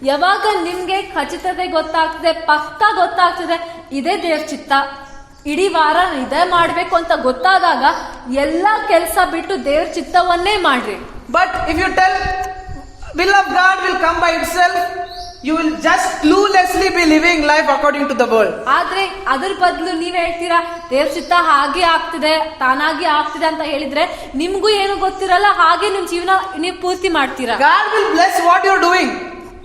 [SPEAKER 2] ಯಾವಾಗ ನಿಮ್ಗೆ ಖಚಿತತೆ ಗೊತ್ತಾಗ್ತದೆ, ಪಕ್ಕಾ ಗೊತ್ತಾಗ್ತದೆ, ಇದೇ ದೇವ್ರ ಚಿತ್ತ, ಇಡೀ ವಾರ ಇದೇ ಮಾಡ್ಬೇಕು ಅಂತ ಗೊತ್ತಾದಾಗ ಎಲ್ಲಾ ಕೆಲಸ ಬಿಟ್ಟು ದೇವ್ರ ಚಿತ್ತವನ್ನೇ ಮಾಡ್ರಿ.
[SPEAKER 1] But if you tell will of God will come by itself, you will just cluelessly be living life according to the world.
[SPEAKER 2] ಆದ್ರೆ ಅದ್ರ ಬದಲು ನೀವ್ ಹೇಳ್ತೀರಾ ದೇವ್ರ ಚಿತ್ತ ಹಾಗೆ ಆಗ್ತಿದೆ, ತಾನಾಗಿ ಆಗ್ತಿದೆ ಅಂತ ಹೇಳಿದ್ರೆ ನಿಮ್ಗೂ ಏನು ಗೊತ್ತಿರಲ್ಲ, ಹಾಗೆ ನಿಮ್ ಜೀವನ ನೀವು ಪೂರ್ತಿ ಮಾಡ್ತೀರಾ.
[SPEAKER 1] God will bless what you're doing.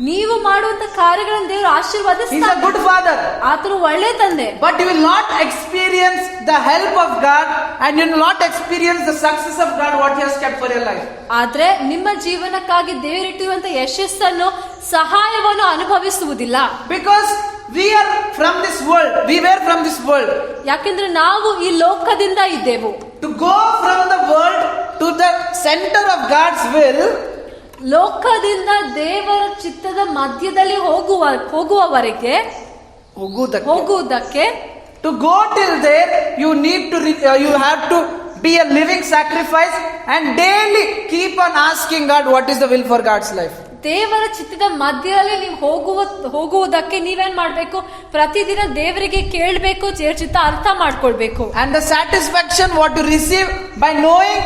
[SPEAKER 2] ನೀವು ಮಾಡುವಂತ ಕಾರ್ಯಗಳನ್ನು ದೇವರು
[SPEAKER 1] He's a
[SPEAKER 2] ಆಶೀರ್ವಾದಿಸ್ತಾನೆ.
[SPEAKER 1] good father.
[SPEAKER 2] ಆತನು ಒಳ್ಳೆ ತಂದೆ.
[SPEAKER 1] But you will not experience the help of God and you will not experience the success of God what He has kept for your life.
[SPEAKER 2] ಆದ್ರೆ ನಿಮ್ಮ ಜೀವನಕ್ಕಾಗಿ ದೇವರಿಟ್ಟಿರುವಂತ ಯಶಸ್ಸನ್ನು ಸಹಾಯವನ್ನು ಅನುಭವಿಸುವುದಿಲ್ಲ.
[SPEAKER 1] Because we are from this world. We were from this world.
[SPEAKER 2] ಯಾಕೆಂದ್ರೆ ನಾವು ಈ ಲೋಕದಿಂದ ಇದ್ದೆವು.
[SPEAKER 1] To go from the world to the center of God's will,
[SPEAKER 2] ಲೋಕದಿಂದ ದೇವರ ಚಿತ್ತದ ಮಧ್ಯದಲ್ಲಿ ಹೋಗುವವರೆಗೆ ಹೋಗುವುದಕ್ಕೆ
[SPEAKER 1] to go till there, you need to you have to be a living sacrifice and daily keep on asking God what is the will for God's life.
[SPEAKER 2] ದೇವರ ಚಿತ್ತದ ಮಧ್ಯದಲ್ಲಿ ನೀವು ಹೋಗುವುದಕ್ಕೆ ನೀವೇನ್ ಮಾಡ್ಬೇಕು? ಪ್ರತಿದಿನ ದೇವರಿಗೆ ಕೇಳಬೇಕು, ದೇವರ ಚಿತ್ತ ಅರ್ಥ ಮಾಡ್ಕೊಳ್ಬೇಕು.
[SPEAKER 1] And the satisfaction what you receive by knowing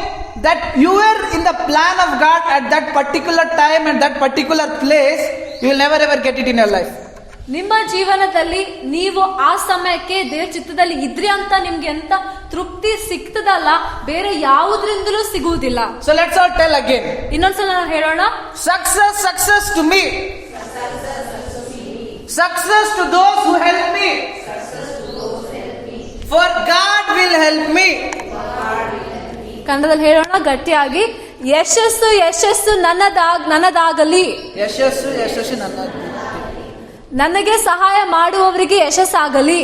[SPEAKER 1] that you were in the plan of God at that particular time and that particular place, you will never ever get it in your life.
[SPEAKER 2] ನಿಮ್ಮ ಜೀವನದಲ್ಲಿ ನೀವು ಆ ಸಮಯಕ್ಕೆ ದೇವರ ಚಿತ್ತದಲ್ಲಿ ಇದ್ರಿ ಅಂತ ನಿಮ್ಗೆ ಎಂತ ತೃಪ್ತಿ ಸಿಗ್ತದಲ್ಲ, ಬೇರೆ ಯಾವುದ್ರಿಂದಲೂ ಸಿಗುವುದಿಲ್ಲ.
[SPEAKER 1] So let's all tell again.
[SPEAKER 2] ಇನ್ನೊಂದ್ಸಲ ನಾವು ಹೇಳೋಣ.
[SPEAKER 1] Success to me. Success to those who help me. For God will help me.
[SPEAKER 2] ಕನ್ನಡದಲ್ಲಿ ಹೇಳೋಣ ಗಟ್ಟಿಯಾಗಿ. ಯಶಸ್ಸು ನನ್ನದಾಗಲಿ.
[SPEAKER 1] ಯಶಸ್ಸು
[SPEAKER 2] ನನಗೆ ಸಹಾಯ ಮಾಡುವವರಿಗೆ ಯಶಸ್ಸಾಗಲಿ.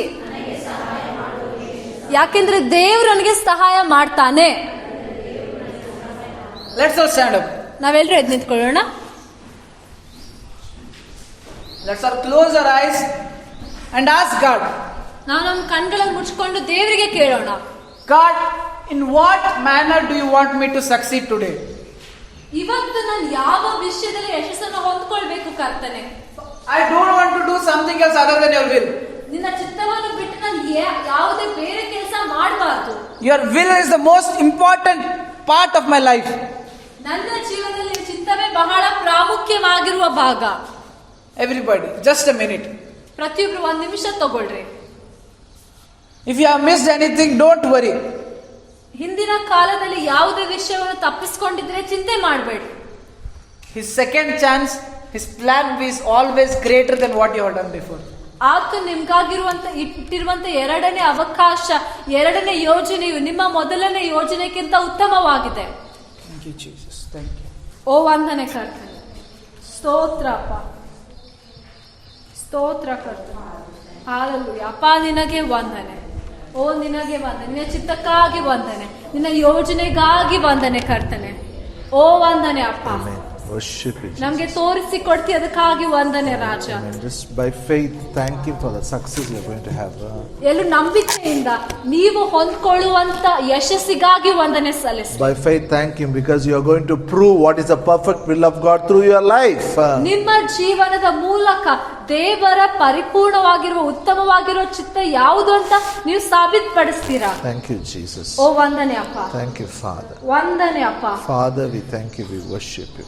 [SPEAKER 2] ಯಾಕೆಂದ್ರೆ ದೇವರು ನನಗೆ ಸಹಾಯ ಮಾಡ್ತಾನೆ.
[SPEAKER 1] Let's all stand up.
[SPEAKER 2] ನಾವೆಲ್ಲರೂ ಎದ್ದು ನಿಂತ್ಕೊಳ್ಳೋಣ.
[SPEAKER 1] Let's all close our eyes and ask God.
[SPEAKER 2] ನಾವು ನಮ್ಮ ಕಣ್ಗಳನ್ನು ಮುಚ್ಕೊಂಡು ದೇವರಿಗೆ ಕೇಳೋಣ.
[SPEAKER 1] God, in what manner do you want me to succeed today?
[SPEAKER 2] ಇವತ್ತು ನಾನು ಯಾವ ವಿಷಯದಲ್ಲಿ ಯಶಸ್ಸನ್ನು ಹೊಂದ್ಕೊಳ್ಬೇಕು ಕರ್ತನೆ?
[SPEAKER 1] I don't want to do something else other than your will.
[SPEAKER 2] ನಿನ್ನ ಚಿತ್ತವನ್ನು ಬಿಟ್ಟು ನಾನು ಯಾವುದೇ ಬೇರೆ ಕೆಲಸ ಮಾಡಬಾರದು.
[SPEAKER 1] Your will is the most important part of my life.
[SPEAKER 2] ನನ್ನ ಜೀವನದಲ್ಲಿ ಚಿತ್ತವೇ ಬಹಳ ಪ್ರಾಮುಖ್ಯವಾಗಿರುವ ಭಾಗ.
[SPEAKER 1] Everybody, just a minute.
[SPEAKER 2] ಪ್ರತಿಯೊಬ್ಬರು 1 ನಿಮಿಷ ತಗೊಳ್ರಿ.
[SPEAKER 1] If you have missed anything, don't worry.
[SPEAKER 2] ಹಿಂದಿನ ಕಾಲದಲ್ಲಿ ಯಾವುದೇ ವಿಷಯವನ್ನು ತಪ್ಪಿಸಿಕೊಂಡಿದ್ರೆ ಚಿಂತೆ ಮಾಡಬೇಡಿ.
[SPEAKER 1] His second chance, His plan is always greater than what you have done before.
[SPEAKER 2] ಆತ ಇಟ್ಟಿರುವಂತ ಎರಡನೇ ಅವಕಾಶ, ಎರಡನೇ ಯೋಜನೆಯು ನಿಮ್ಮ ಮೊದಲನೇ ಯೋಜನೆಗಿಂತ ಉತ್ತಮವಾಗಿದೆ.
[SPEAKER 1] Thank you, Jesus. Thank you.
[SPEAKER 2] ಓ ವಂದನೆ ಕರ್ತನೆ. ಸ್ತೋತ್ರಪ್ಪ, ಸ್ತೋತ್ರ ಕರ್ತನೆ. ಹಾಲೆಲೂಯಾ. ಅಪ್ಪ ನಿನಗೆ ವಂದನೆ. ಓ ನಿನಗೆ ವಂದನೆ. ನಿನ್ನ ಚಿತ್ತಕ್ಕಾಗಿ ವಂದನೆ, ನಿನ್ನ ಯೋಜನೆಗಾಗಿ ವಂದನೆ ಕರ್ತನೆ. ಓ ವಂದನೆ ಅಪ್ಪ. ನಮ್ಗೆ ತೋರಿಸಿ ಕೊಡ್ತಿ, ಅದಕ್ಕಾಗಿ ವಂದನೆ ರಾಜ.
[SPEAKER 4] Just by faith thank him for the success you are going to have.
[SPEAKER 2] ಎಲ್ಲ ನಂಬಿಕೆಯಿಂದ ನೀವು ಹೊಂದ್ಕೊಳ್ಳುವಂತ ಯಶಸ್ಸಿಗಾಗಿ ವಂದನೆ ಸಲ್ಲಿಸಿ.
[SPEAKER 4] By faith thank him because you are going to prove what is the perfect will of God through your life.
[SPEAKER 2] ನಿಮ್ಮ ಜೀವನದ ಮೂಲಕ ದೇವರ ಪರಿಪೂರ್ಣವಾಗಿರುವ ಉತ್ತಮವಾಗಿರುವ ಚಿತ್ತ ಯಾವುದು ಅಂತ ನೀವು ಸಾಬೀತುಪಡಿಸ್ತೀರಾ.
[SPEAKER 4] Thank you Jesus.
[SPEAKER 2] ಓ ವಂದನೆ ಅಪ್ಪ.
[SPEAKER 4] Thank you Father.
[SPEAKER 2] ವಂದನೆ ಅಪ್ಪ.
[SPEAKER 4] Father we thank you, we worship you,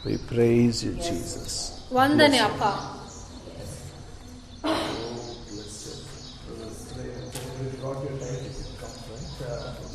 [SPEAKER 4] we praise you Jesus.
[SPEAKER 2] ವಂದನೆ ಅಪ್ಪ.
[SPEAKER 4] Got your time to come, right?